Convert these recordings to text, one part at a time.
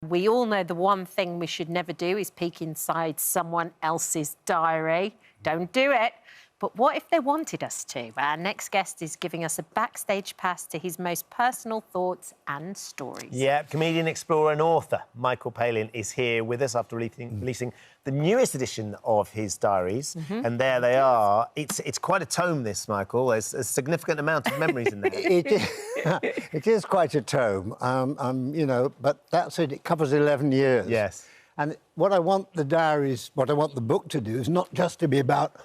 We all know the one thing we should never do is peek inside someone else's diary. Don't do it. But what if they wanted us to? Our next guest is giving us a backstage pass to his most personal thoughts and stories. Yeah, comedian, explorer and author Michael Palin is here with us after releasing the newest edition of his diaries. And there they are. It's quite a tome, this, Michael. There's a significant amount of memories in there. It is quite a tome, you know, but that's it. It covers 11 years. Yes. And what I want the diaries, what I want the book to do is not just to be about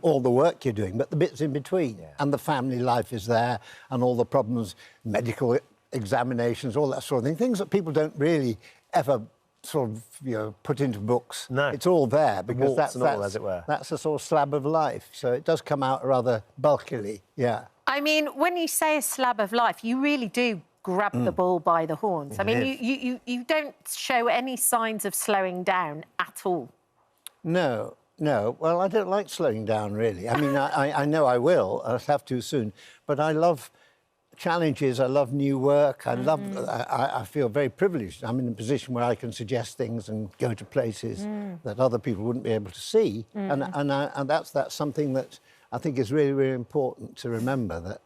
all the work you're doing, but the bits in between. Yeah. And the family life is there, and all the problems, medical examinations, all that sort of thing. Things that people don't really ever sort of, you know, put into books. No. It's all there because Warts and all, as it were. That's a sort of slab of life. So it does come out rather bulkily, yeah. I mean, when you say a slab of life, you really do grab the bull by the horns. I mean, you don't show any signs of slowing down at all. No. Well, I don't like slowing down, really. I mean, I know I will. I'll have to soon. But I love challenges. I love new work. I feel very privileged. I'm in a position where I can suggest things and go to places that other people wouldn't be able to see. And that's something that I think is really, really important to remember, that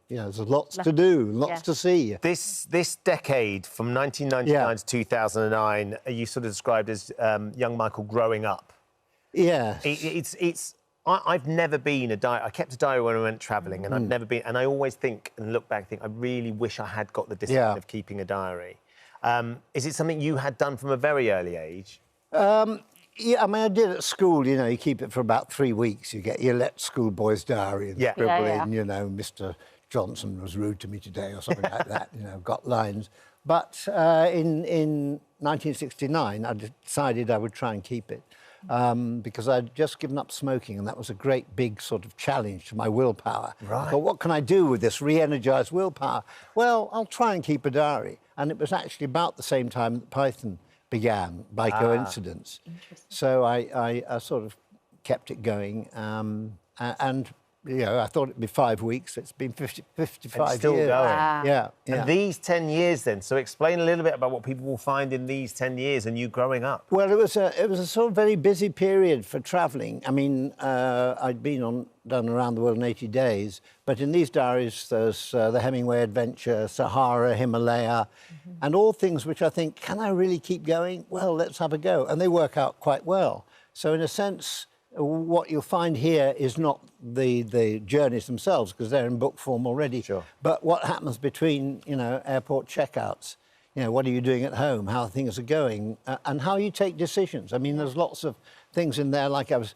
you know, there's lots to do, lots to see. This decade, from 1999 to 2009, you sort of described as young Michael growing up. Yeah. I've never been I kept a diary when I went travelling, and I've never been, and I always think and look back, think I really wish I had got the discipline of keeping a diary. Is it something you had done from a very early age? Yeah, I mean, I did at school, you know, you keep it for about 3 weeks. You get your let schoolboy's diary and scribble in, you know, Mr. Johnson was rude to me today or something like that, you know, got lines. But in 1969, I decided I would try and keep it because I'd just given up smoking, and that was a great big sort of challenge to my willpower. Right. I thought, what can I do with this re-energised willpower? Well, I'll try and keep a diary. And it was actually about the same time that Python began, by coincidence. So I sort of kept it going, and you know, I thought it'd be 5 weeks. It's been 55 still years. Going. Yeah. And these 10 years, then. So explain a little bit about what people will find in these 10 years and you growing up. Well, it was a sort of very busy period for travelling. I mean, I'd done around the world in 80 days, but in these diaries, there's the Hemingway adventure, Sahara, Himalaya, and all things which I think, can I really keep going? Well, let's have a go. And they work out quite well. So in a sense, what you'll find here is not the journeys themselves, because they're in book form already. Sure. But what happens between, you know, airport checkouts, you know, what are you doing at home, how things are going, and how you take decisions. I mean, there's lots of things in there, like I was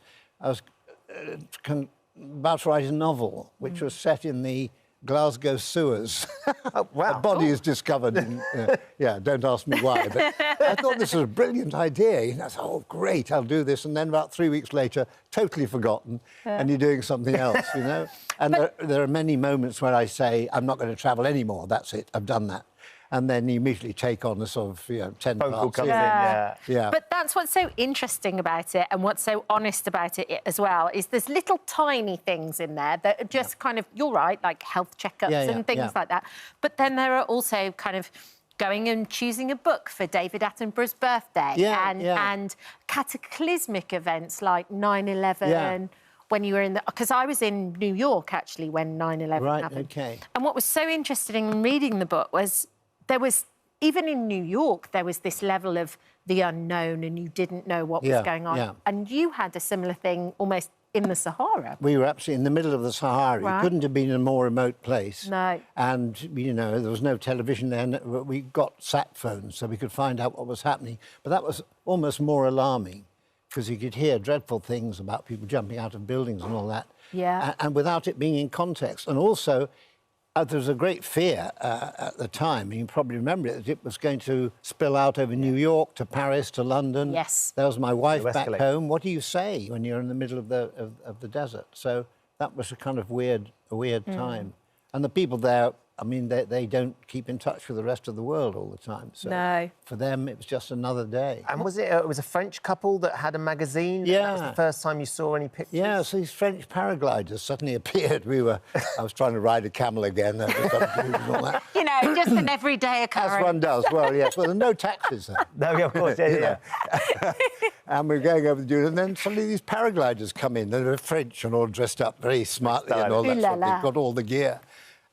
about to write a novel, which was set in the Glasgow sewers. Oh, wow. A body is discovered. Don't ask me why. But I thought this was a brilliant idea. You know, I thought, oh, great, I'll do this. And then about 3 weeks later, totally forgotten, and you're doing something else, you know? And there are many moments where I say, I'm not going to travel anymore. That's it. I've done that. And then you immediately take on a sort of, you know, 10 Phone call parts. comes in, yeah. But that's what's so interesting about it, and what's so honest about it as well, is there's little tiny things in there that are just kind of, you're right, like health checkups and things like that. But then there are also kind of going and choosing a book for David Attenborough's birthday and cataclysmic events like 9/11. When you were in because I was in New York, actually, when 9/11 happened. Okay. And what was so interesting in reading the book was there was, even in New York, there was this level of the unknown, and you didn't know what was going on. Yeah. And you had a similar thing almost in the Sahara. We were absolutely in the middle of the Sahara. Right. You couldn't have been in a more remote place. No. And, you know, there was no television then. We got sat phones so we could find out what was happening. But that was almost more alarming, because you could hear dreadful things about people jumping out of buildings and all that. Yeah. And without it being in context. And also, there was a great fear at the time, and you probably remember it, that it was going to spill out over New York to Paris to London. Yes. There was my wife back home. What do you say when you're in the middle of the desert? So that was a kind of weird time. And the people there I mean, they don't keep in touch with the rest of the world all the time. So No. for them, it was just another day. And was it was a French couple that had a magazine? Yeah. That was the first time you saw any pictures? Yeah, so these French paragliders suddenly appeared. I was trying to ride a camel again. And all that. You know, just an everyday occurrence. As one does. Well, yes. Well, there are no taxis there. No, of course, yeah. And we're going over the dune, and then suddenly these paragliders come in. They're French and all dressed up very smartly and all that sort. They've got all the gear.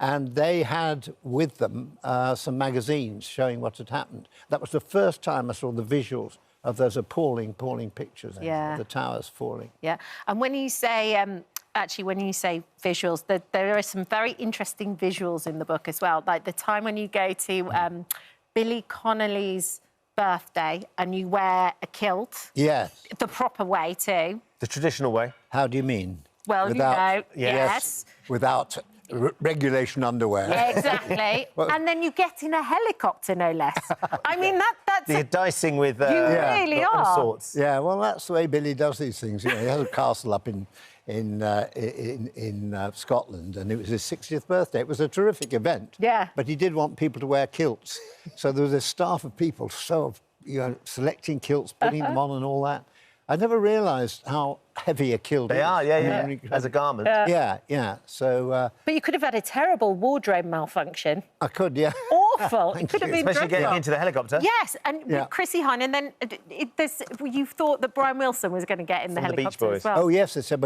And they had with them some magazines showing what had happened. That was the first time I saw the visuals of those appalling pictures of the towers falling. Yeah, and when you say, actually, when you say visuals, there are some very interesting visuals in the book as well. Like the time when you go to Billy Connolly's birthday and you wear a kilt. Yes. The proper way, too. The traditional way. How do you mean? Well, yes. Without regulation underwear. Yeah, exactly. And then you get in a helicopter, no less. I mean, that's... You're dicing with... you really are. All sorts. Yeah, well, that's the way Billy does these things. You know, he has a castle up in Scotland, and it was his 60th birthday. It was a terrific event. Yeah. But he did want people to wear kilts. So there was a staff of people selecting kilts, putting them on and all that. I never realised how heavy a kilt is. They are, as a garment. Yeah. So... But you could have had a terrible wardrobe malfunction. I could, yeah. Awful. It could have been Especially dreadful. getting into the helicopter. Yes, and with Chrissie Hynde, and then you thought that Brian Wilson was going to get in the helicopter as well. Oh, yes, they said,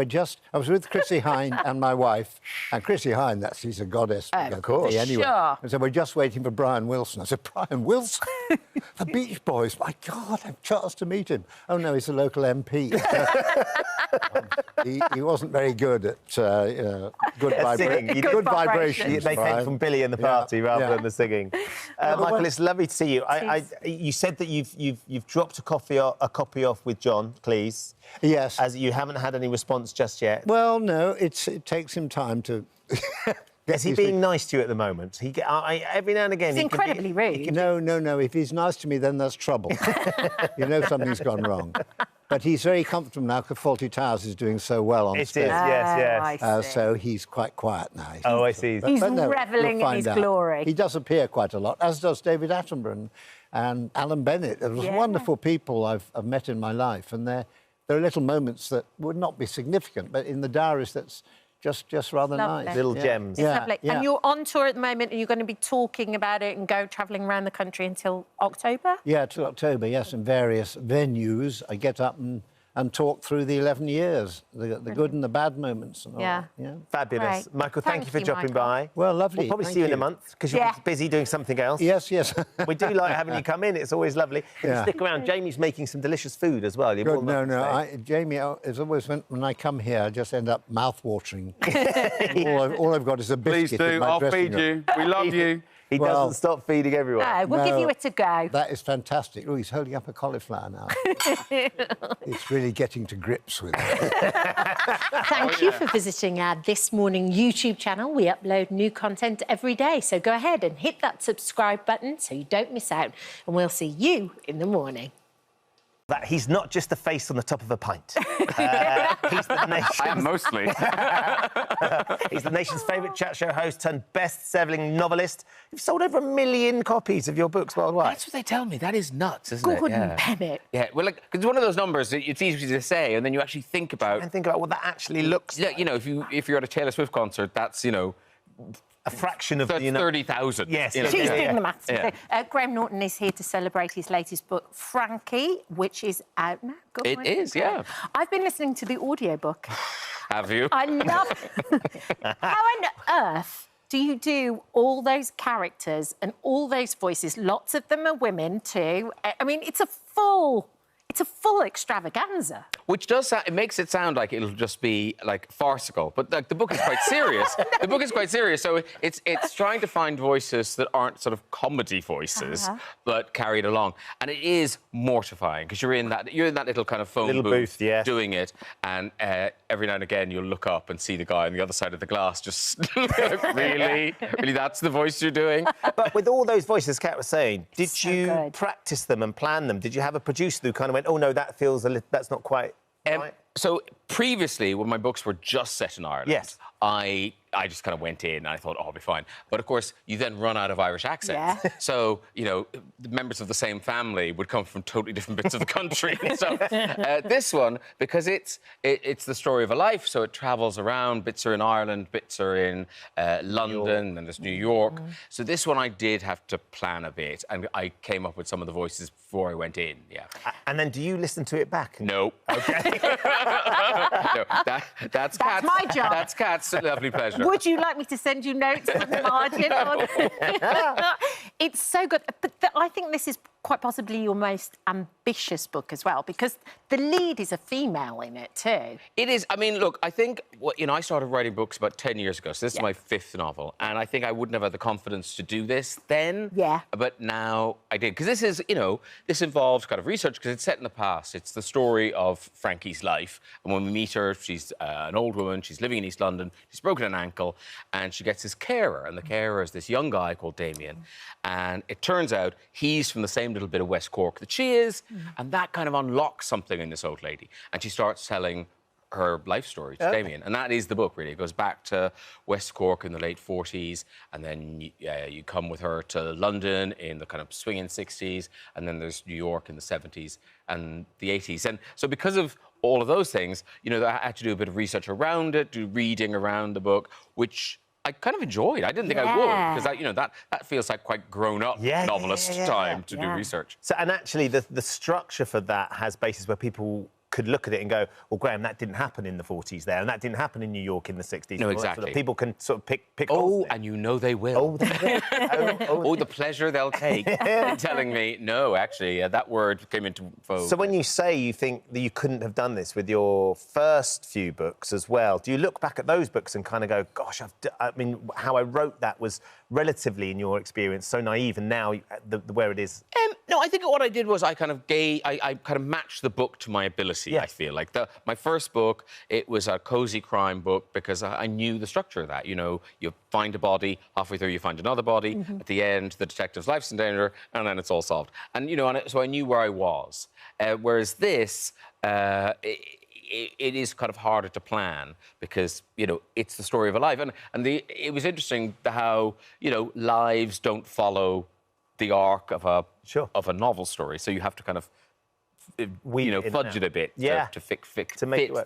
I was with Chrissie Hynde and my wife, and Chrissie Hynde, she's a goddess. Of course. Anyway. Sure. And so we're just waiting for Brian Wilson. I said, Brian Wilson? The Beach Boys? My God, I have a chance to meet him. Oh, no, he's a local MP. He wasn't very good at good vibrations. They came from Billy and the party rather than the singing. Michael, it's lovely to see you. You said that you've dropped a copy off with John Cleese. Yes. As you haven't had any response just yet. Well, no, it takes him time to... Is he being nice to you at the moment? Every now and again... He's incredibly rude. No. If he's nice to me, then there's trouble. You know something's gone wrong. But he's very comfortable now because Fawlty Towers is doing so well on stage. It is, yes. So he's quite quiet now. I see. He's revelling in his glory. He does appear quite a lot, as does David Attenborough and Alan Bennett. Those wonderful people I've met in my life. And there are little moments that would not be significant, but in the diaries that's just rather nice. Little gems. It's lovely. And you're on tour at the moment, and you're going to be talking about it and travelling around the country until October? Yeah, till October, yes, in various venues. I get up and talk through the 11 years, the good and the bad moments. And all that. Fabulous. Great. Michael, thank you for dropping by. Well, lovely. We'll probably see you in a month, because you're busy doing something else. Yes. We do like having you come in. It's always lovely. Can you stick around? Jamie's making some delicious food as well. Good. No. Jamie is always, when I come here, I just end up mouth-watering. all I've got is a biscuit. Please do. I'll feed you. We love you. He doesn't stop feeding everyone. No, we'll give you it to go. That is fantastic. Oh, he's holding up a cauliflower now. It's really getting to grips with it. Thank you for visiting our This Morning YouTube channel. We upload new content every day, so go ahead and hit that subscribe button so you don't miss out. And we'll see you in the morning. That he's not just the face on the top of a pint. He's the nation's... I am mostly. He's the nation's favourite chat show host turned best-selling novelist. You've sold over 1 million copies of your books worldwide. That's what they tell me. That is nuts, isn't it? Gordon Bennett. Yeah, well, like, it's one of those numbers that it's easy to say, and then you actually think about... And think about what that actually looks like. You know, if you're at a Taylor Swift concert, that's, you know... A fraction of 30,000. Yes. She's doing the maths. Yeah. Graham Norton is here to celebrate his latest book, Frankie, which is out now. It is, yeah. I've been listening to the audiobook. Have you? I love it. How on earth do you do all those characters and all those voices? Lots of them are women too. I mean, it's a full extravaganza. Which does sound, it makes it sound like it'll just be like farcical, but like the book is quite serious. The book is quite serious, so it's trying to find voices that aren't sort of comedy voices, but carried along, and it is mortifying because you're in that little kind of phone booth doing it, and every now and again you'll look up and see the guy on the other side of the glass just really that's the voice you're doing. But with all those voices, Kat was saying, did you practice them and plan them? Did you have a producer who kind of went, oh no, that's not quite right? So previously, when my books were just set in Ireland, I I just kind of went in and I thought, oh, I'll be fine. But of course, you then run out of Irish accents. Yeah. So, the members of the same family would come from totally different bits of the country. So this one, because it's the story of a life, so it travels around. Bits are in Ireland, bits are in London, and there's New York. So this one I did have to plan a bit, and I came up with some of the voices before I went in, yeah. And then do you listen to it back? No. Okay. No, that's Kat's. my job. That's Kat's lovely pleasure. Would you like me to send you notes from the margin? It's so good. But I think this is quite possibly your most ambitious book as well, because the lead is a female in it too. It is. I mean, look, I think, I started writing books about 10 years ago, so this is my 5th novel, and I think I wouldn't have had the confidence to do this then. Yeah. But now I did, because this is, this involves kind of research, because it's set in the past. It's the story of Frankie's life, and when we meet her, she's an old woman, she's living in East London, she's broken an ankle, and she gets this carer, and the carer is this young guy called Damien, and it turns out he's from the same little bit of West Cork that she is, and that kind of unlocks something in this old lady, and she starts telling her life story to Damien, and that is the book, really. It goes back to West Cork in the late 40s, and then you come with her to London in the kind of swinging 60s, and then there's New York in the 70s and the 80s. And so because of all of those things, I had to do a bit of research around it, do reading around the book, which I kind of enjoyed. I didn't think I would, because that feels like quite grown-up novelist time to do research. So, and actually, the structure for that has bases where people could look at it and go, well, Graham, that didn't happen in the 40s there, and that didn't happen in New York in the 60s. No, exactly. People can sort of pick Oh, and they will. Oh, they will. Oh, the pleasure they'll take in telling me, no, actually, that word came into vogue. So when you say you think that you couldn't have done this with your first few books as well, do you look back at those books and kind of go, gosh, how I wrote that was relatively, in your experience, so naive, and now where it is? No, I think what I did was I kind of matched the book to my ability, I feel. Like my first book, it was a cosy crime book because I knew the structure of that. You find a body, halfway through you find another body, at the end the detective's life's in danger, and then it's all solved. And, so I knew where I was. Whereas this, it is kind of harder to plan because, it's the story of a life. And it was interesting how, lives don't follow the arc of a novel story, so you have to kind of fudge it a bit to fit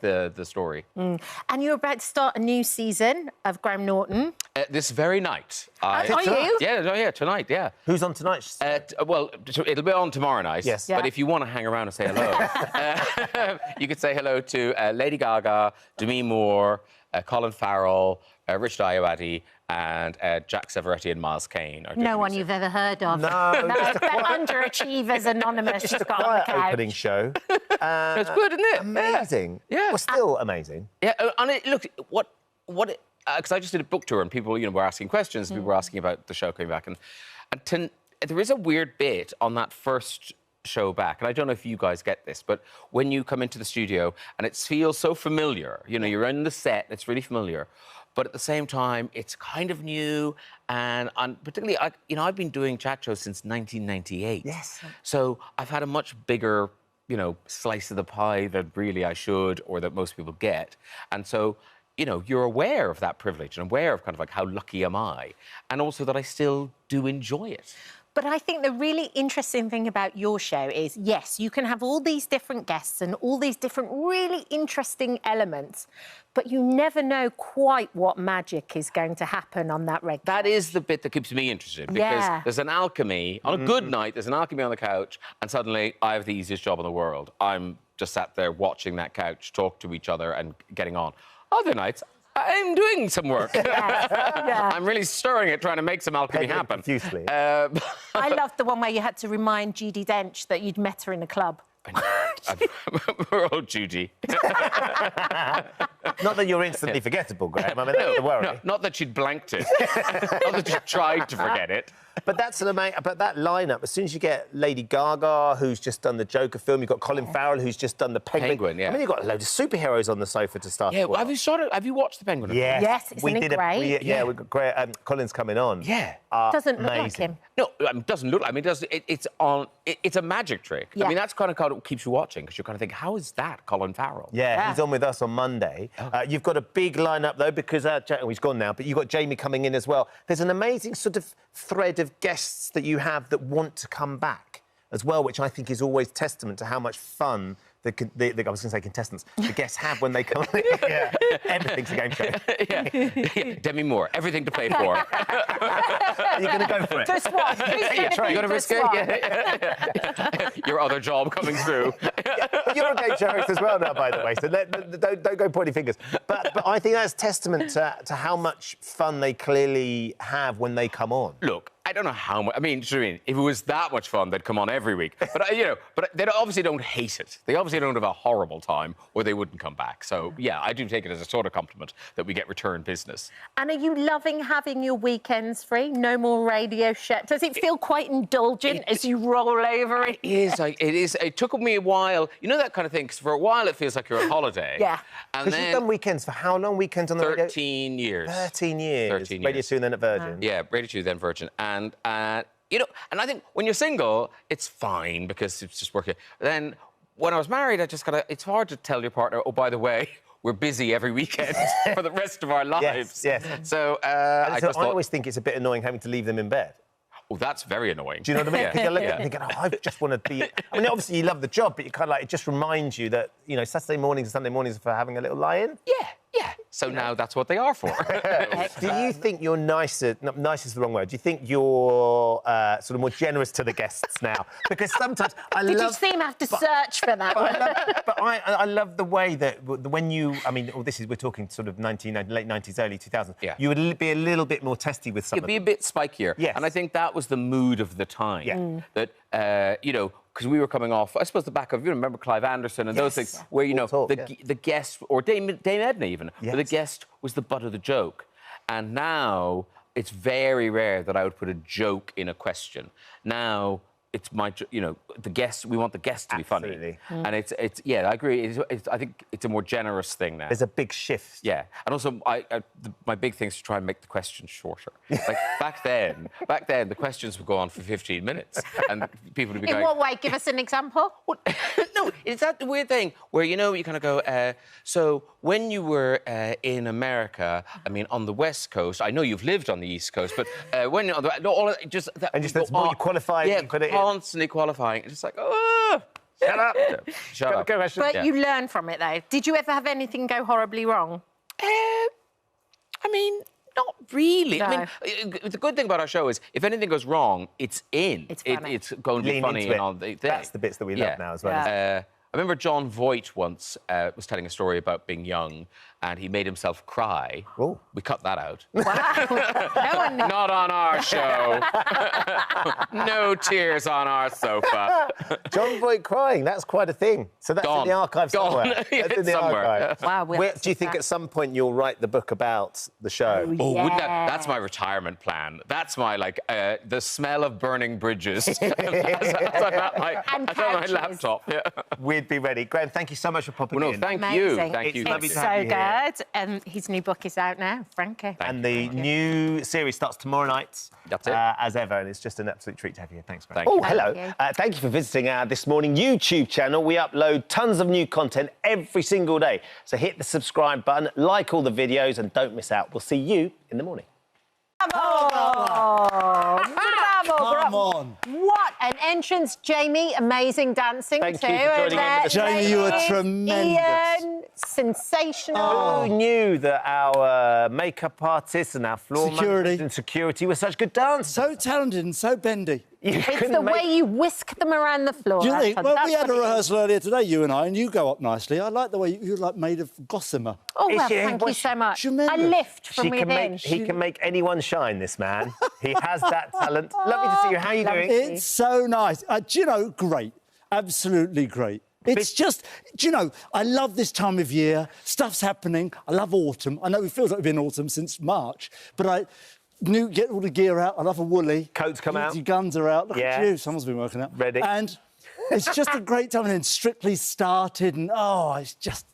the story. And you're about to start a new season of Graham Norton. This very night. Are you? Yeah, tonight, yeah. Who's on tonight? Well, it'll be on tomorrow night. Yes. But if you want to hang around and say hello, you could say hello to Lady Gaga, Demi Moore, Colin Farrell, Richard Ayoade, and Jack Severetti and Miles Kane. No one you've ever heard of. No. Underachievers Anonymous. Just a quiet opening show. It's good, isn't it? Amazing. Yeah. Well, still amazing. Yeah, and look, because I just did a book tour and people, were asking questions. People were asking about the show coming back, and there is a weird bit on that first show back, and I don't know if you guys get this, but when you come into the studio and it feels so familiar, you're in the set, it's really familiar, but at the same time, it's kind of new, and particularly, I've been doing chat shows since 1998. Yes. So I've had a much bigger, slice of the pie than really I should, or that most people get, and so, you're aware of that privilege and aware of kind of like how lucky am I, and also that I still do enjoy it. But I think the really interesting thing about your show is, yes, you can have all these different guests and all these different really interesting elements, but you never know quite what magic is going to happen on that regular. That is the bit that keeps me interested, because there's an alchemy. On a good night, there's an alchemy on the couch, and suddenly I have the easiest job in the world. I'm just sat there watching that couch talk to each other and getting on. Other nights, I'm doing some work. I'm really stirring it, trying to make some alchemy happen. Profusely. I loved the one where you had to remind Judi Dench that you'd met her in a club. Poor old Judy. Not that you're instantly forgettable, Graham. I mean, that's the worry. No, not that she'd blanked it. Not that she tried to forget it. But that's but that lineup, as soon as you get Lady Gaga, who's just done the Joker film, you've got Colin Farrell, who's just done the Penguin. Yeah. I mean, you've got a load of superheroes on the sofa to start. Yeah, well, have you watched the Penguin? Yes, isn't it great? We've got great. Colin's coming on. Yeah. Doesn't look like him. No, it doesn't look. I mean, it's a magic trick. Yeah. I mean, that's kind of what keeps you watching because you kind of think, how is that Colin Farrell? Yeah, he's on with us on Monday. You've got a big lineup though because he's gone now, but you've got Jamie coming in as well. There's an amazing sort of thread of guests that you have that want to come back as well, which I think is always testament to how much fun I was going to say contestants, the guests have when they come. Yeah, everything's a game show. Yeah. Demi Moore, everything to play for. You're going to go for it. Just what? You're going to risk it. Yeah. Your other job coming through. You're a game show host as well now, by the way, so don't go pointing fingers. But I think that's testament to how much fun they clearly have when they come on. Look, I don't know how much. I mean, if it was that much fun, they'd come on every week. But but they obviously don't hate it. They obviously don't have a horrible time, or they wouldn't come back. So yeah, I do take it as a sort of compliment that we get return business. And are you loving having your weekends free? No more radio show. Does it feel quite indulgent as you roll over it? It is. It took me a while. You know that kind of thing. 'Cause for a while, it feels like you're on holiday. Yeah. And Because you've done weekends for how long? Weekends on the radio? 13 years. 13 years. 13 Radio years. 2 and then at Virgin. Yeah, Radio 2, then Virgin. And I think when you're single, it's fine because it's just working. Then when I was married, it's hard to tell your partner, oh, by the way, we're busy every weekend for the rest of our lives. Yes. So I always think it's a bit annoying having to leave them in bed. Oh, that's very annoying. Do you know what I mean? Because you're looking thinking, oh, I just want to be... I mean, obviously you love the job, but you kind of like, it just reminds you that, Saturday mornings and Sunday mornings are for having a little lie-in. Yeah. So now that's what they are for. Do you think you're nicer... No, nice is the wrong word. Do you think you're sort of more generous to the guests now? Because sometimes Did you see him have to search for that one? I love the way that when you... I mean, we're talking sort of late 90s, early 2000s. Yeah. You would be a little bit more testy with some You'd be a bit spikier. Yes. And I think that was the mood of the time. Yeah. That, because we were coming off, I suppose, the back of, remember Clive Anderson and those things, where, the guest, or Dame Edna even, where the guest was the butt of the joke. And now it's very rare that I would put a joke in a question. Now it's the guest, we want the guest to be funny. And I agree. I think it's a more generous thing now. There's a big shift. Yeah. And also, my big thing is to try and make the questions shorter. Like, back then, the questions would go on for 15 minutes, and people would be going... In what way? Give us an example. No, it's that weird thing where, you kind of go, so when you were in America, I mean, on the West Coast, I know you've lived on the East Coast, but when you're on the... And just that's more you qualify yeah, and put it in. Constantly qualifying. It's just like, oh... Shut up. Shut up. But you learn from it, though. Did you ever have anything go horribly wrong? I mean, not really. No. I mean, the good thing about our show is if anything goes wrong, it's in. It's funny. It's going to be Lean funny into and it. all the thing. That's the bits that we love now as well. Yeah. I remember John Voight once was telling a story about being young and he made himself cry. Oh. We cut that out. Wow. No one knew. Not on our show. No tears on our sofa. John Voight crying, that's quite a thing. So that's in the archive somewhere. That's in the archive. Wow, Do you think at some point you'll write the book about the show? Oh, wouldn't that's my retirement plan. That's my, the smell of burning bridges. That's on my laptop. Yeah. We'd be ready. Graham, thank you so much for popping Well, no, in. thank Amazing. you. Thank you. lovely It's to have so you here. good. And his new book is out now, Frankie. And the new series starts tomorrow night. That's it. As ever, and it's just an absolute treat to have you here. Thanks, Graham. Thank you. Oh, hello. Thank Thank you for visiting our This Morning YouTube channel. We upload tons of new content every single day. So hit the subscribe button, like all the videos, and don't miss out. We'll see you in the morning. Bravo! Come on. What an entrance, Jamie. Amazing dancing Thank too. you for joining in And with us. Jamie, you were ladies, tremendous. Ian, sensational. Who knew that our makeup artists and our floor Security. managers and security were such good dancers? So talented and so bendy. It's the way you whisk them around the floor. Do you think? Well, we That's had a what it is. rehearsal earlier today, you and I, and you go up nicely. I like the way you're made of gossamer. Oh, Is well, she- thank you was so much. tremendous. I lift from He within. can make anyone shine, this man. He has that talent. Lovely to see you. How are you Lovely. doing? It's so nice. Do you know, great. Absolutely great. It's just, do you know, I love this time of year. Stuff's happening. I love autumn. I know it feels like we've been in autumn since March, but get all the gear out. I love a woolly. Coats come out. Your guns are out. Look Yeah. at you. Someone's been working out. Ready. And it's just a great time. And then Strictly started, and it's just,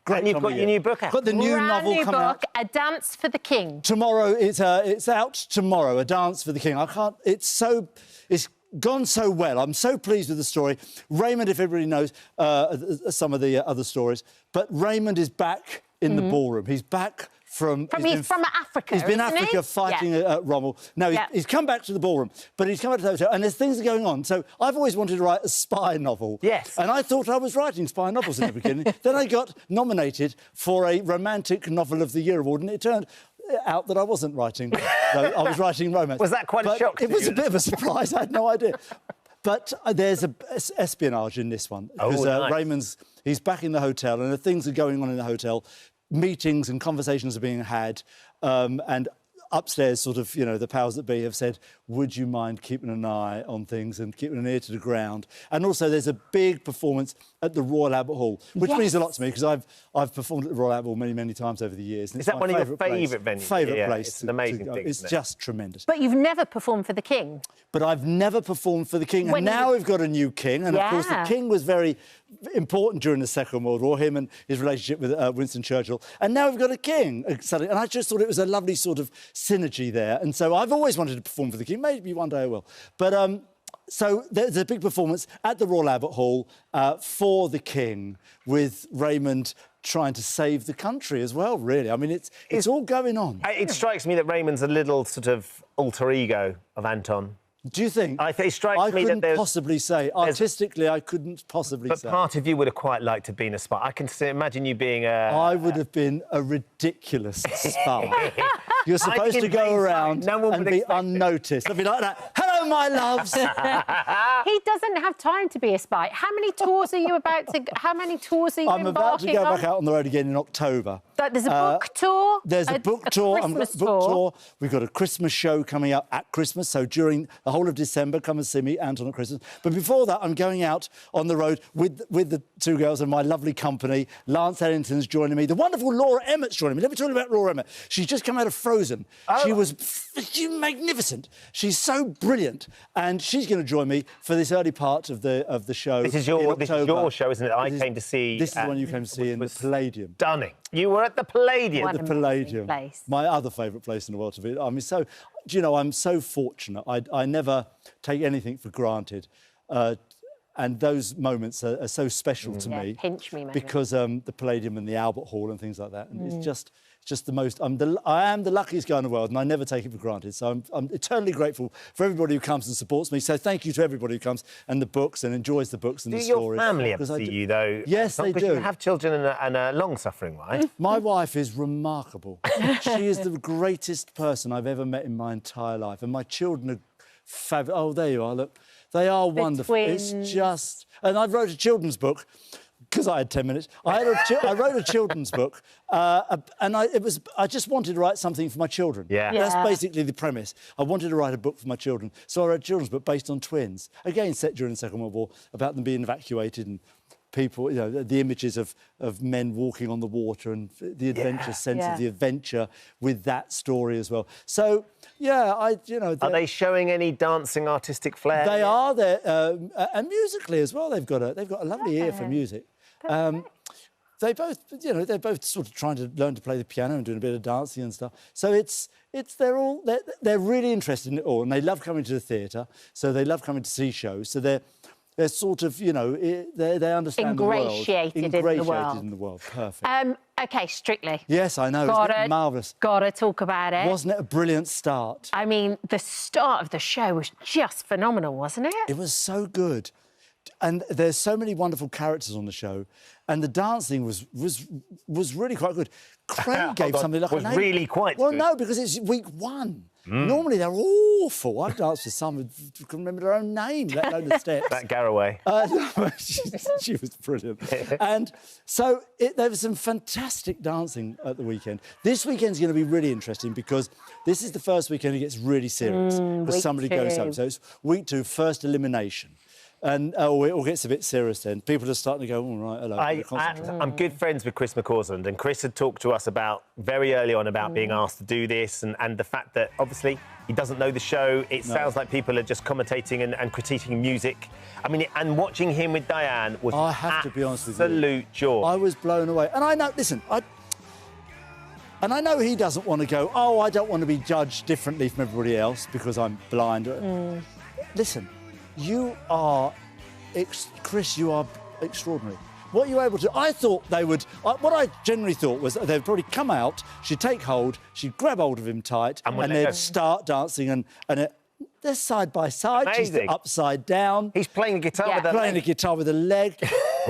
great. And you've got your new book out. Got the new Brand novel new coming book, out. A Dance for the King. Tomorrow, it's out tomorrow, A Dance for the King. It's gone so well. I'm so pleased with the story. Raymond, if everybody knows some of the other stories, but Raymond is back in the ballroom. He's back from Africa. He's been in isn't Africa he? fighting Rommel. No, he's come back to the ballroom, but he's come back to the hotel, and there's things going on. So I've always wanted to write a spy novel. Yes. And I thought I was writing spy novels in the beginning. Then I got nominated for a Romantic Novel of the Year award, and it turned out that I wasn't writing. I was writing romance. Was that quite a shock to It was you? a bit of a surprise. I had no idea. But there's espionage in this one. Because nice. he's back in the hotel, and the things are going on in the hotel. Meetings and conversations are being had, and upstairs, sort of, the powers that be have said, would you mind keeping an eye on things and keeping an ear to the ground? And also there's a big performance at the Royal Albert Hall, which means a lot to me, because I've performed at the Royal Albert Hall many, many times over the years. Is that one of your favourite venues? Favourite place. It's an amazing thing, It's isn't it? just tremendous. But you've never performed for the King. But I've never performed for the King. And now we've got a new king. And, of course, the King was very important during the Second World War, him and his relationship with Winston Churchill. And now we've got a king, suddenly. And I just thought it was a lovely sort of synergy there. And so I've always wanted to perform for the King. Maybe one day I will. But so there's a big performance at the Royal Albert Hall for the King, with Raymond trying to save the country as well, really. I mean, it's all going on. It strikes me that Raymond's a little sort of alter ego of Anton. Do you think? It strikes me that I couldn't possibly say. Artistically, I couldn't possibly say. But part of you would have quite liked to have been a spy. I can imagine you being a... I would have been a ridiculous spy. You're supposed to go around and be unnoticed. I'd be like that. Hello, my loves. He doesn't have time to be a spy. How many tours are you about to... How many tours are you I'm about to go back out on the road again in October. There's a book tour? There's a book tour. Christmas book tour. We've got a Christmas show coming up at Christmas. So during the whole of December, come and see me, Anton, at Christmas. But before that, I'm going out on the road with the two girls and my lovely company. Lance Ellington's joining me. The wonderful Laura Emmett's joining me. Let me tell you about Laura Emmett. She's just come out of Frozen. She was magnificent. She's so brilliant. And she's going to join me for this early part of the show. This is your show, isn't it? I came to see... This is the one you came to see in the Palladium. Stunning. You were at the Palladium. The Palladium. Place. My other favourite place in the world to be. I mean, do you know, I'm so fortunate. I never take anything for granted. And those moments are so special to me. Pinch me, maybe. Because the Palladium and the Albert Hall and things like that. And it's just the most... I am the luckiest guy in the world, and I never take it for granted. So I'm eternally grateful for everybody who comes and supports me. So thank you to everybody who comes and the books and enjoys the books and the stories. Do your family ever see you, though? Yes, they do. Because you have children and a long-suffering wife. My wife is remarkable. She is the greatest person I've ever met in my entire life. And my children are fabulous. Oh, there you are, look. They are wonderful. Twins. It's just... And I wrote a children's book, because I had 10 minutes. I wrote a children's book, and I just wanted to write something for my children. Yeah. That's basically the premise. I wanted to write a book for my children. So I wrote a children's book based on twins. Again, set during the Second World War, about them being evacuated and... people, the images of men walking on the water and the adventure sense of the adventure with that story as well. So, are they showing any dancing artistic flair? They are there, and musically as well. They've got a lovely ear for music. They both, they're both sort of trying to learn to play the piano and doing a bit of dancing and stuff. So they're really interested in it all, and they love coming to the theatre. So they love coming to see shows. So they're sort of, they understand the world. Ingratiated in the world. Perfect. OK, Strictly. Yes, I know. Isn't it marvellous? Gotta talk about it. Wasn't it a brilliant start? I mean, the start of the show was just phenomenal, wasn't it? It was so good. And there's so many wonderful characters on the show. And the dancing was really quite good. Crave gave something like... Was really quite good. Well, no, because it's week 1. Normally they're awful. I've danced with some who can remember their own name, let alone the steps. That Garraway. She was brilliant. And so there was some fantastic dancing at the weekend. This weekend's going to be really interesting because this is the first weekend it gets really serious. Because somebody goes home. So it's week 2, first elimination. And it all gets a bit serious then. People are starting to go, all right, hello. I'm good friends with Chris McCausland, and Chris had talked to us about, very early on, about being asked to do this and the fact that, obviously, he doesn't know the show. It sounds like people are just commentating and critiquing music. I mean, and watching him with Diane was I have to be honest with you. absolute joy. I was blown away. And I know, listen, and I know he doesn't want to go, oh, I don't want to be judged differently from everybody else because I'm blind. Listen, you are, Chris, you are extraordinary. What you were able to, I thought they would, what I generally thought was that they'd probably come out, she'd take hold, she'd grab hold of him tight, and they'd start dancing, and they're side by side. Amazing. She's upside down. He's playing a guitar with a playing leg. a guitar with a leg.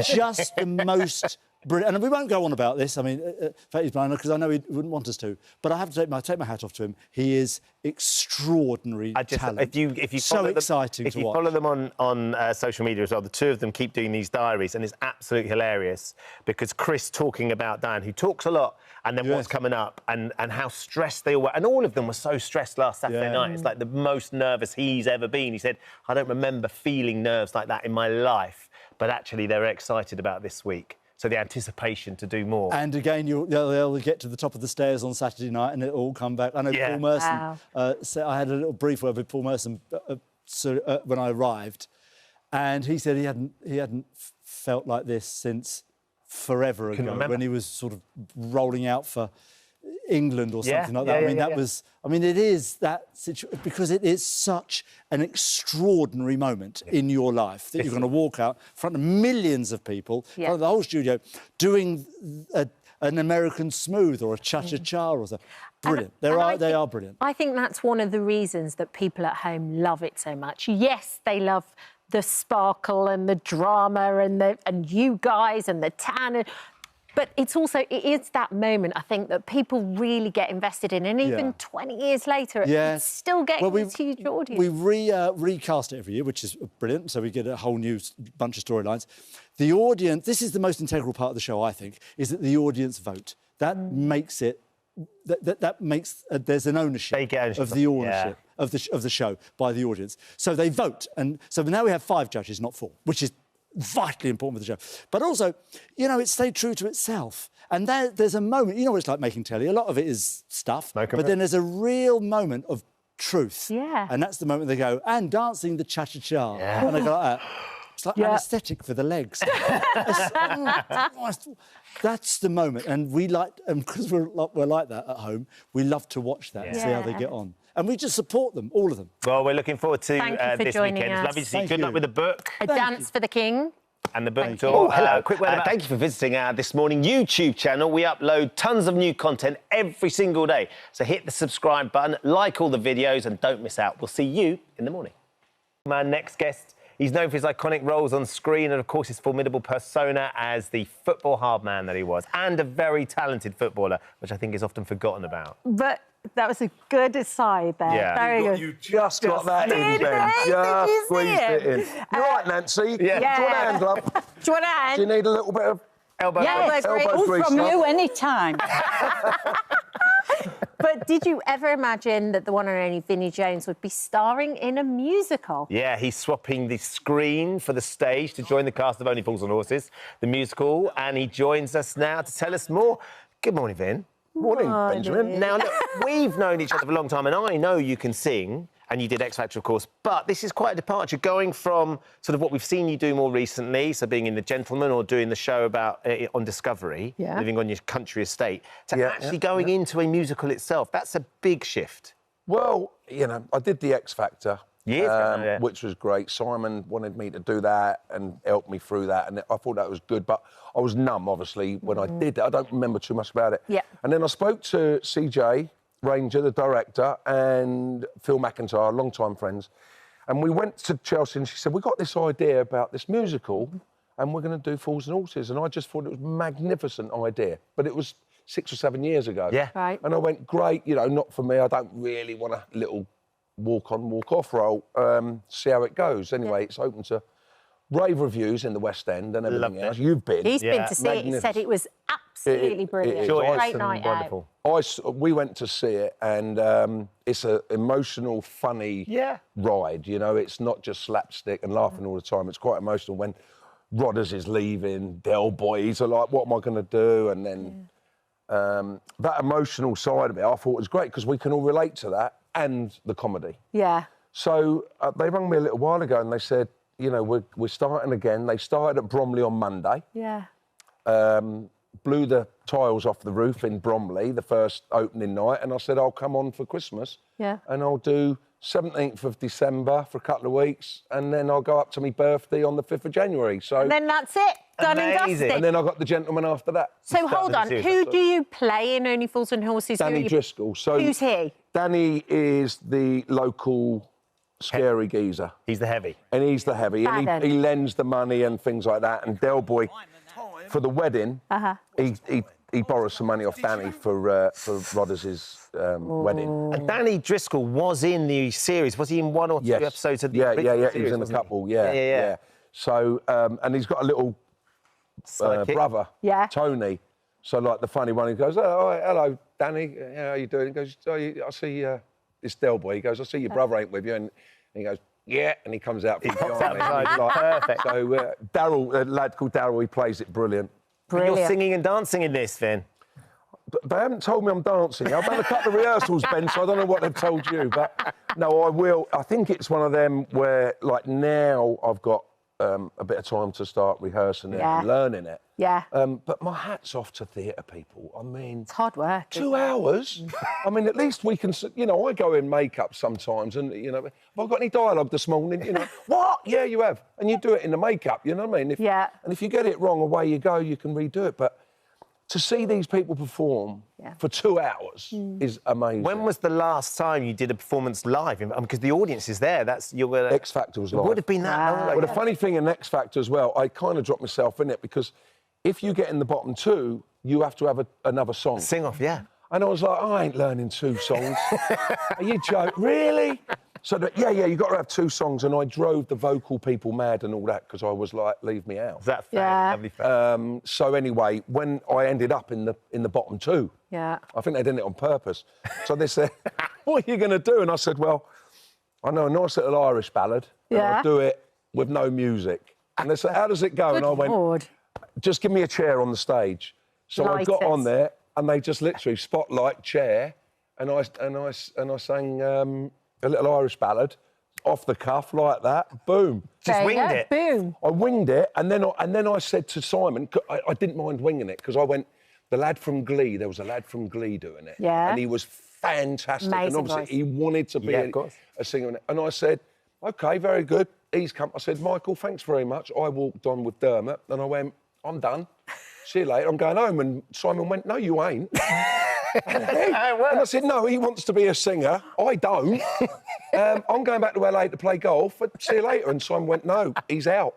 Just the most brilliant. And we won't go on about this. I mean, he's blind, because I know he wouldn't want us to. But I have to take my hat off to him. He is extraordinary talent. If you so follow exciting them, to if you watch. follow them on social media as well, the two of them keep doing these diaries, and it's absolutely hilarious because Chris talking about Diane, who talks a lot, and then what's coming up, and how stressed they all were. And all of them were so stressed last Saturday night. It's like the most nervous he's ever been. He said, I don't remember feeling nerves like that in my life, but actually they're excited about this week. So the anticipation to do more. And again, they'll get to the top of the stairs on Saturday night and it'll all come back. I know Paul Merson, I had a little brief word with Paul Merson when I arrived, and he said he hadn't felt like this since forever ago, when he was sort of rolling out for England or something like that. I mean, it is that situation, because it is such an extraordinary moment in your life that you're going to walk out in front of millions of people, in front of the whole studio, doing an American Smooth or a Cha-Cha-Cha or something. Brilliant. They are brilliant. I think that's one of the reasons that people at home love it so much. Yes, they love the sparkle and the drama and you guys and the tan. But it is that moment, I think, that people really get invested in. And even 20 years later, it's still getting this huge audience. We recast it every year, which is brilliant. So we get a whole new bunch of storylines. The audience, this is the most integral part of the show, I think, is that the audience vote. That makes it... That makes there's an ownership of the ownership of the show by the audience. So they vote, and so now we have 5 judges, not 4, which is vitally important for the show. But also, it stayed true to itself. And there's a moment, what it's like making telly. A lot of it is stuff, but then there's a real moment of truth. Yeah. And that's the moment they go, and dancing the cha-cha-cha. Yeah. And they go like that. It's like anaesthetic for the legs. That's the moment. And we because we're like that at home, we love to watch that and see how they get on. And we just support them, all of them. Well, we're looking forward to this weekend. It's lovely to see you. Good luck with the book. A Dance for the King. And the book tour. Hello, quick word thank you for visiting our This Morning YouTube channel. We upload tons of new content every single day. So hit the subscribe button, like all the videos, and don't miss out. We'll see you in the morning. My next guest, he's known for his iconic roles on screen and, of course, his formidable persona as the football hard man that he was, and a very talented footballer, which I think is often forgotten about. But that was a good aside there. Yeah. Very good. You just got that in, Ben. Just squeezed it in. You're right, Nancy. Yeah. Do you want a hand, love? Do you want a hand? Do you need a little bit of elbow grease? From you any time. But did you ever imagine that the one and only Vinnie Jones would be starring in a musical? Yeah, he's swapping the screen for the stage to join the cast of Only Fools and Horses, the musical, and he joins us now to tell us more. Good morning, Vin. Morning, Benjamin. Now, look, we've known each other for a long time, and I know you can sing, and you did X Factor, of course, but this is quite a departure, going from sort of what we've seen you do more recently, so being in The Gentleman or doing the show about on Discovery, living on your country estate, to actually going into a musical itself. That's a big shift. Well, I did the X Factor. Years which was great. Simon wanted me to do that and help me through that, and I thought that was good, but I was numb, obviously, when I did it. I don't remember too much about it. Yeah. And then I spoke to CJ Ranger, the director, and Phil McIntyre, long-time friends, and we went to Chelsea, and she said, we got this idea about this musical, and we're going to do Fools and Horses, and I just thought it was a magnificent idea, but it was 6 or 7 years ago. Yeah. Right. And I went, great, not for me, I don't really want a little walk-on, walk-off role, see how it goes. Anyway, it's open to rave reviews in the West End and everything else. You've been. He's been to see it. He said it was absolutely brilliant. Great night wonderful. We went to see it, and it's an emotional, funny ride. You know, it's not just slapstick and laughing all the time. It's quite emotional when Rodders is leaving, Del Boys are like, what am I going to do? And then that emotional side of it, I thought was great because we can all relate to that and the comedy. Yeah. So they rang me a little while ago and they said, you know, we're starting again. They started at Bromley on Monday. Yeah. Blew the tiles off the roof in Bromley, the first opening night, and I said, I'll come on for Christmas. Yeah. And I'll do 17th of December for a couple of weeks, and then I'll go up to my birthday on the 5th of January. So and then that's it, done and dusted. And then I got the gentleman after that. So hold on, who do you play in Only Fools and Horses? Danny Driscoll. So who's he? Danny is the local scary geezer. He's the heavy. And he's the heavy. And he lends the money and things like that. And Del Boy, for the wedding, he borrows some money off Danny for Rodders' wedding. And Danny Driscoll was in the series. Was he in one or two episodes of the series, he was in a wasn't couple, yeah. So, and he's got a little brother, Tony. So, like, the funny one, he goes, oh, hello, Danny, how are you doing? He goes, I see this Del Boy. He goes, I see your brother ain't with you. And he goes, yeah, and he comes out from behind me. Perfect. So, Daryl, a lad called Daryl, he plays it brilliant. Brilliant. You're singing and dancing in this, Finn. They haven't told me I'm dancing. I've done a couple of rehearsals, Ben, so I don't know what they've told you. But, no, I will. I think it's one of them where, like, now I've got a bit of time to start rehearsing it and learning it. Yeah. But my hat's off to theatre people. I mean... It's hard work. 2 hours? I mean, at least we can... You know, I go in makeup sometimes and, you know, have I got any dialogue this morning? You know, what? Yeah, you have. And you do it in the makeup, you know what I mean? And if you get it wrong, away you go, you can redo it. But to see these people perform for 2 hours is amazing. When was the last time you did a performance live? Because the audience is there. X Factor was live. It would have been that long ago. Well, the funny thing in X Factor as well, I kind of dropped myself in it because if you get in the bottom two, you have to have another song. Sing off, yeah. And I was like, I ain't learning 2 songs. Are you joking? Really? So, you've got to have 2 songs. And I drove the vocal people mad and all that because I was like, leave me out. Is that fair? Lovely fair. So anyway, when I ended up in the bottom 2, I think they did it on purpose. So they said, what are you going to do? And I said, well, I know a nice little Irish ballad. And I'll do it with no music. And they said, how does it go? Good and I went, Lord. Just give me a chair on the stage. So I got on there and they just literally spotlight chair and I sang a little Irish ballad off the cuff like that. Boom. Just winged it. Boom. I winged it and then I said to Simon, I didn't mind winging it because I went, the lad from Glee, there was a lad from Glee doing it. Yeah. And he was fantastic. Amazing and obviously voice. he wanted to be a singer. And I said, OK, very good. He's come. I said, Michael, thanks very much. I walked on with Dermot and I went, I'm done. See you later. I'm going home. And Simon went, no, you ain't. And I said, no, he wants to be a singer. I don't. I'm going back to LA to play golf. See you later. And Simon went, no, he's out.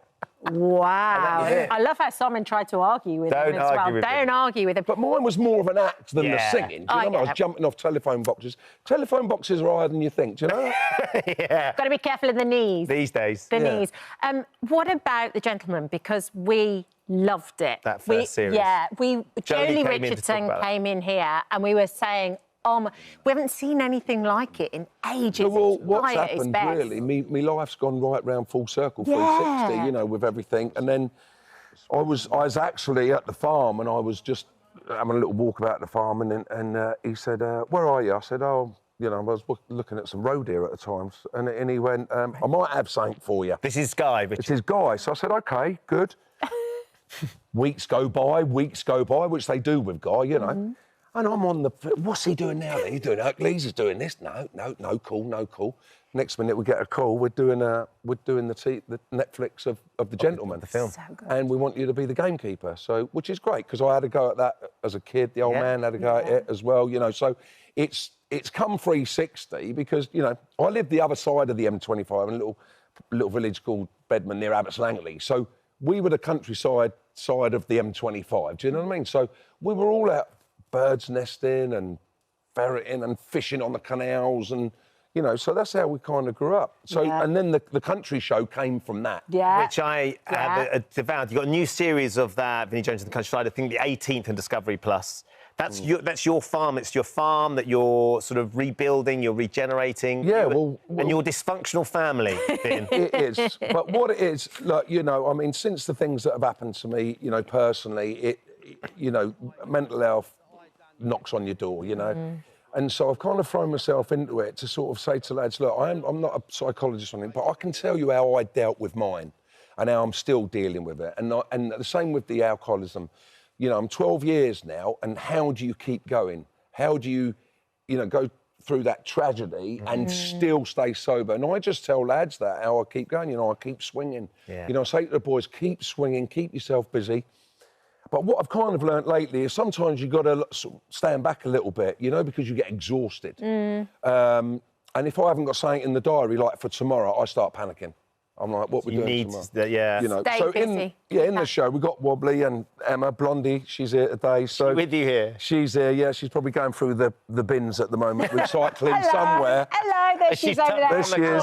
Wow. I love how Simon tried to argue with him as well. Don't argue with him. But mine was more of an act than the singing. Do you know? I was jumping off telephone boxes. Telephone boxes are higher than you think, do you know? Got to be careful of the knees. These days. The knees. What about The Gentleman? Because we loved it. That first series. Yeah. Jolie Richardson came in here and we were saying, we haven't seen anything like it in ages. Well, what's happened, really, my life's gone right round full circle, 360, you know, with everything. And then I was actually at the farm and I was just having a little walk about the farm and he said, where are you? I said, oh, you know, I was looking at some road here at the time. And he went, I might have something for you. This is Guy. It's his Guy. So I said, OK, good. Weeks go by, which they do with Guy, you know. And I'm on the... What's he doing now? He's doing Hercules, he's doing this. No cool. Next minute we get a call. We're doing the Netflix of The Gentleman. The film. So good. And we want you to be the gamekeeper. So, which is great, because I had a go at that as a kid. The old man had a go at it as well, you know. So it's come 360 because, you know, I lived the other side of the M25 in a little village called Bedman near Abbots Langley. So we were the countryside side of the M25, do you know what I mean? So we were all out birds nesting and ferreting and fishing on the canals and, You know, so that's how we kind of grew up. So, and then the country show came from that. Yeah. Which I have devoured. You've got a new series of that, Vinnie Jones and the Countryside, I think the 18th on Discovery Plus. That's your farm. It's your farm that you're sort of rebuilding, you're regenerating. Yeah, and your dysfunctional family, Vin. It is. But what it is, like, you know, I mean, since the things that have happened to me, you know, personally, you know, mental health knocks on your door, you know. And so I've kind of thrown myself into it to sort of say to lads, look, I'm not a psychologist on it, but I can tell you how I dealt with mine and how I'm still dealing with it. And the same with the alcoholism. You know, I'm 12 years now, and how do you keep going? How do you, you know, go through that tragedy and still stay sober? And I just tell lads that, how I keep going, you know, I keep swinging. Yeah. You know, I say to the boys, keep swinging, keep yourself busy. But what I've kind of learnt lately is sometimes you've got to stand back a little bit, you know, because you get exhausted. And if I haven't got something in the diary, like for tomorrow, I start panicking. I'm like, what we're doing tomorrow? You know, stay so busy. in the show, we've got Wobbly and Emma, Blondie, she's here today. So with you here? She's here, yeah. She's probably going through the bins at the moment, recycling somewhere. Hello, there she's over there. There she is,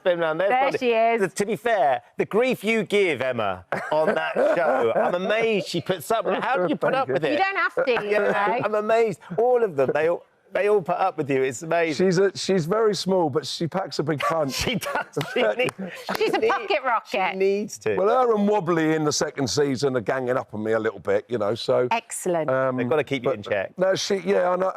Blondie. There she is. To be fair, the grief you give, Emma, on that show, I'm amazed she puts up with it. How do you put up with it? You don't have to, you know. I'm amazed. All of them, they all put up with you. It's amazing. She's very small, but she packs a big punch. She does. She's a pocket rocket. She needs to. Well, her and Wobbly in the second season are ganging up on me a little bit, you know, so... Excellent. They've got to keep you in check. No,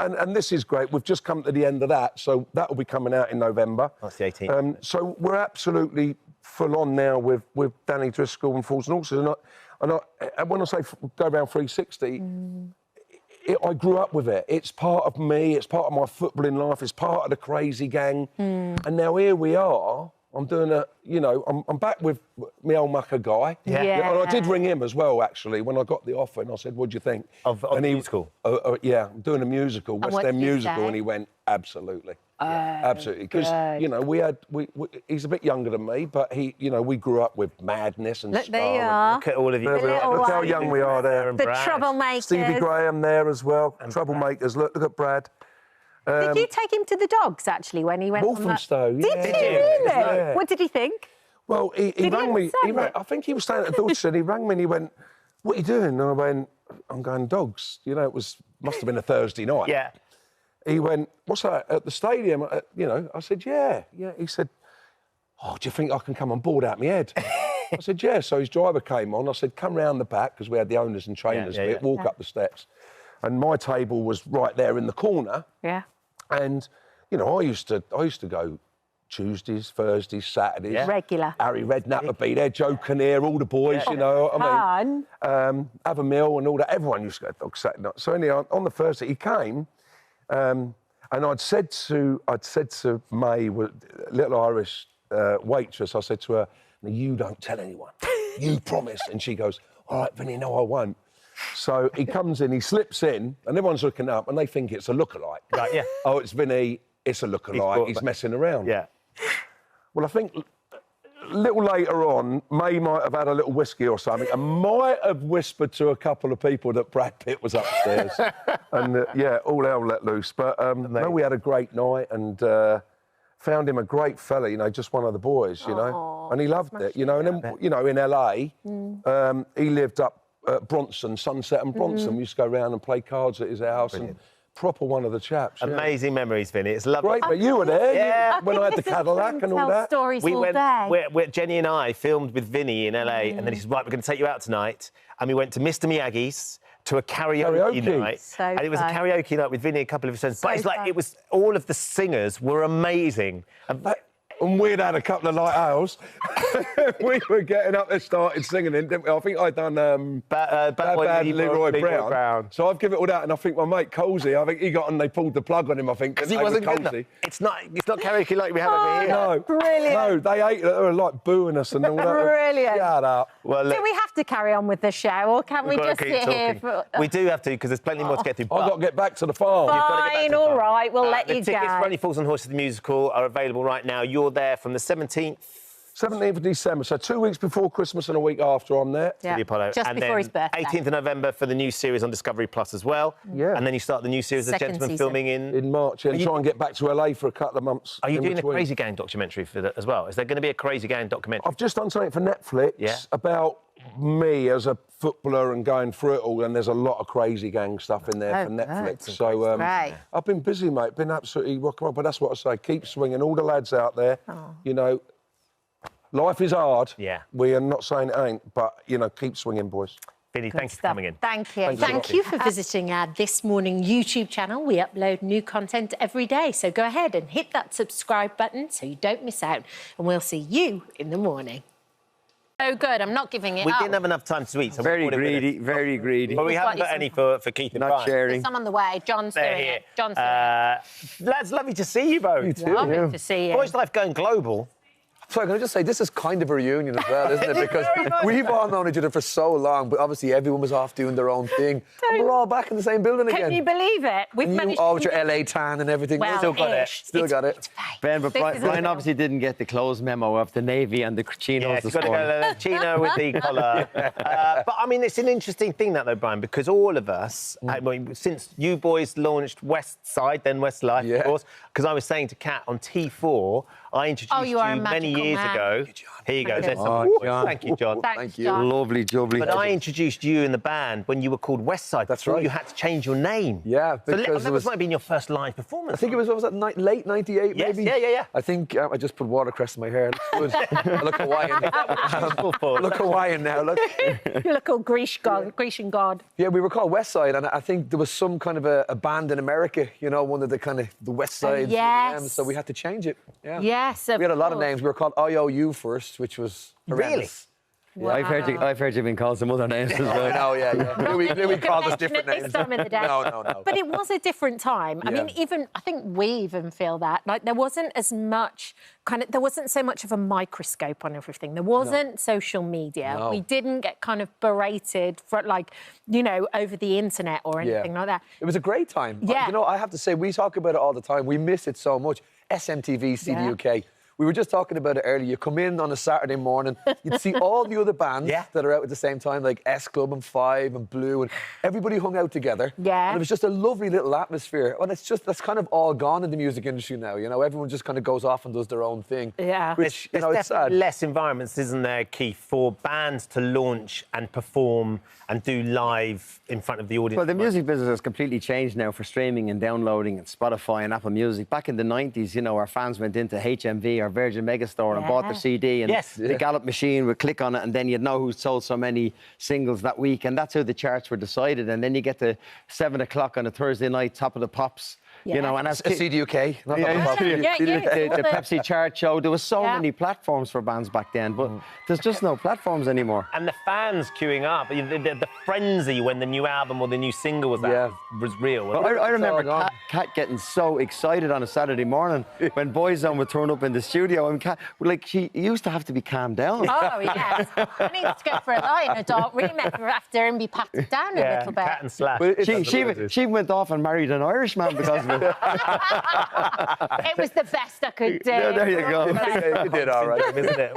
and this is great. We've just come to the end of that, so that will be coming out in November. That's the 18th. So we're absolutely full on now with Danny Driscoll and Fools and Horses. And when I say go around 360... I grew up with it. It's part of me. It's part of my footballing life. It's part of the crazy gang. And now here we are. I'm doing I'm back with my old mucker guy. Yeah. And I did ring him as well, actually, when I got the offer. And I said, what do you think? Of the musical? Yeah, I'm doing a musical, West End musical. And he went, absolutely. Absolutely. Because, you know, he's a bit younger than me, but we grew up with madness and Look, there you are. Look at all of you. Look how young we are there. The troublemakers. Stevie Graham there as well. And troublemakers. Look at Brad. Did you take him to the dogs, actually, when he went Walthamstow, Did you really? Yeah. What did he think? Well, he rang me. I think he was staying at the Dorset and he rang me and he went, what are you doing? And I went, I'm going dogs. You know, must have been a Thursday night. Yeah. He went, what's that, at the stadium? You know, I said, yeah. He said, oh, do you think I can come on board out my head? I said, yeah. So his driver came on. I said, come round the back, because we had the owners and trainers bit, walk up the steps. And my table was right there in the corner. Yeah. And, you know, I used to go Tuesdays, Thursdays, Saturdays. Yeah. Regular. Harry Redknapp would be there, Joe Kinnear, all the boys, you know what I mean? Have a meal and all that. Everyone used to go dog Saturday night. So anyway, on the Thursday, he came, and I'd said to May, little Irish waitress, I said to her, you don't tell anyone. You promise. And she goes, all right, Vinny, no, I won't. So he comes in, he slips in, and everyone's looking up, and they think it's a lookalike. Right, yeah. Oh, it's Vinny, it's a lookalike, he's messing around. Yeah. Well, I think a little later on, May might have had a little whiskey or something, and might have whispered to a couple of people that Brad Pitt was upstairs. And, all hell let loose. But, no, we had a great night, and found him a great fella, you know, just one of the boys, you know. And he loved it, you know. And then, you know, in L.A., he lived up Bronson, Sunset and Bronson. We used to go around and play cards at his house. Brilliant. And proper one of the chaps. Amazing memories, Vinny. It's lovely. Great, but you were there when I had the Cadillac and all that. Stories all day. Jenny and I filmed with Vinny in LA, and then he said, right, we're going to take you out tonight. And we went to Mr. Miyagi's to a karaoke night. And it was a karaoke night with Vinny, a couple of his friends. But it's like, it was, all of the singers were amazing. And we'd had a couple of light ales. We were getting up there, started singing, didn't we? I think I'd done Bad Leroy Brown. So I've given it all that, and I think my mate Colsey, I think he got on, they pulled the plug on him, I think. Because he wasn't good enough. It's not karaoke like we have over here. No. Brilliant. No, they ate it. They were like booing us and all that. Brilliant. Shut up. Well, do we have to carry on with the show, or can we just sit here for... We do have to, because there's plenty more to get through. I've got to get back to the farm. Fine, all right, we'll let you go. The tickets for Only Fools and Horses, the musical, are available right now. You're there from the 17th 17th of December, so 2 weeks before Christmas and a week after I'm there. Yeah. The Apollo. Just and before his birthday. 18th of November for the new series on Discovery Plus as well. Yeah. And then you start the new series, The Second Gentleman, season. filming in March, and try and get back to LA for a couple of months. Are you in doing between. a Crazy Gang documentary for that as well? Is there going to be a Crazy Gang documentary? I've just done something for Netflix about me as a footballer and going through it all, and there's a lot of Crazy Gang stuff in there for Netflix. So Right. I've been busy, mate. Been absolutely rocking on. But that's what I say. Keep swinging. All the lads out there, you know, life is hard. Yeah. We are not saying it ain't, but, you know, keep swinging, boys. Vinny, thanks for coming in. Thank you. Thank you for visiting our This Morning YouTube channel. We upload new content every day, so go ahead and hit that subscribe button so you don't miss out. And we'll see you in the morning. So good. I'm not giving it We up. didn't have enough time to eat, so Very we bought it with greedy, us. very greedy. But we haven't got any for Keith and Not Brian. sharing. There's some on the way. John's They're doing here. it. John's doing it. Lads, lovely to see you both. You too. Lovely to see you. Boys Life going global. So I'm going to just say, this is kind of a reunion as well, isn't it? Because we've all known each other for so long, but obviously everyone was off doing their own thing. And we're all back in the same building again. Can you believe it? We've And you managed all with your LA tan and everything. Well, Still got it. ish. Still got it. It's fake. Ben, but This is a Brian little- obviously didn't get the clothes memo of the navy and the chinos Yes, this you've got to morning. go to the chino with the collar. But, I mean, it's an interesting thing, that, though, Brian, because all of us, I mean, since you boys launched West Side, then West Life, of course, because I was saying to Kat on T4, I introduced you are a many magical years man. ago. Here you go. Thank There's you. some Oh, voice. John. Thank you, John. Thanks, you. John. Lovely, jubbly. But I introduced you in the band when you were called West Side. That's before right. You had to change your name. Yeah, So because that it was... might have been your first live performance. I think it was, what was that, late 98, Yes, maybe? yeah. I think I just put watercress in my hair. It looks good. I look Hawaiian. I look Hawaiian now, look. You look all Grecian god. Yeah, we were called West Side, and I think there was some kind of a band in America, you know, one of the kind of the West Sides. yes. So we had to change it. Yeah. Yes, We had a lot of course. names. We were called IOU first, which was horrendous. Wow. I've heard you've been called some other names as well. I know, yeah. Louis called us different This names. time in the day. No. But it was a different time. I Yeah. mean, I think we even feel that. Like, there wasn't as much there wasn't so much of a microscope on everything. There wasn't social media. No. We didn't get kind of berated for, like, you know, over the internet or anything like that. It was a great time. Yeah. You know, I have to say, we talk about it all the time. We miss it so much. SMTV, CDUK. We were just talking about it earlier. You come in on a Saturday morning, you'd see all the other bands that are out at the same time, like S Club and Five and Blue, and everybody hung out together. Yeah. And it was just a lovely little atmosphere. And that's kind of all gone in the music industry now. You know, everyone just kind of goes off and does their own thing. Yeah. Which, you There's know, it's definitely sad. less environments, isn't there, Keith, for bands to launch and perform and do live in front of the audience? Well, the music business has completely changed now for streaming and downloading and Spotify and Apple Music. Back in the 90s, you know, our fans went into HMV or Virgin Megastore and bought their CD, and the Gallup machine would click on it, and then you'd know who sold so many singles that week, and that's how the charts were decided. And then you get to 7 o'clock on a Thursday night, Top of the Pops. You know, and as CDUK. Not the Yeah. Pepsi chart show. There were so many platforms for bands back then, but there's just no platforms anymore. And the fans queuing up, the frenzy when the new album or the new single was out was real. Well, I remember Kat getting so excited on a Saturday morning when Boyzone would turn up in the studio, and Kat, like, she used to have to be calmed down. Oh, yes. I needed to go for a lie in a dark room after and be patted down a little bit. Cat and Slash. She went off and married an Irishman because of it. It was the best I could do. Yeah, there you go. You did all right. Isn't it?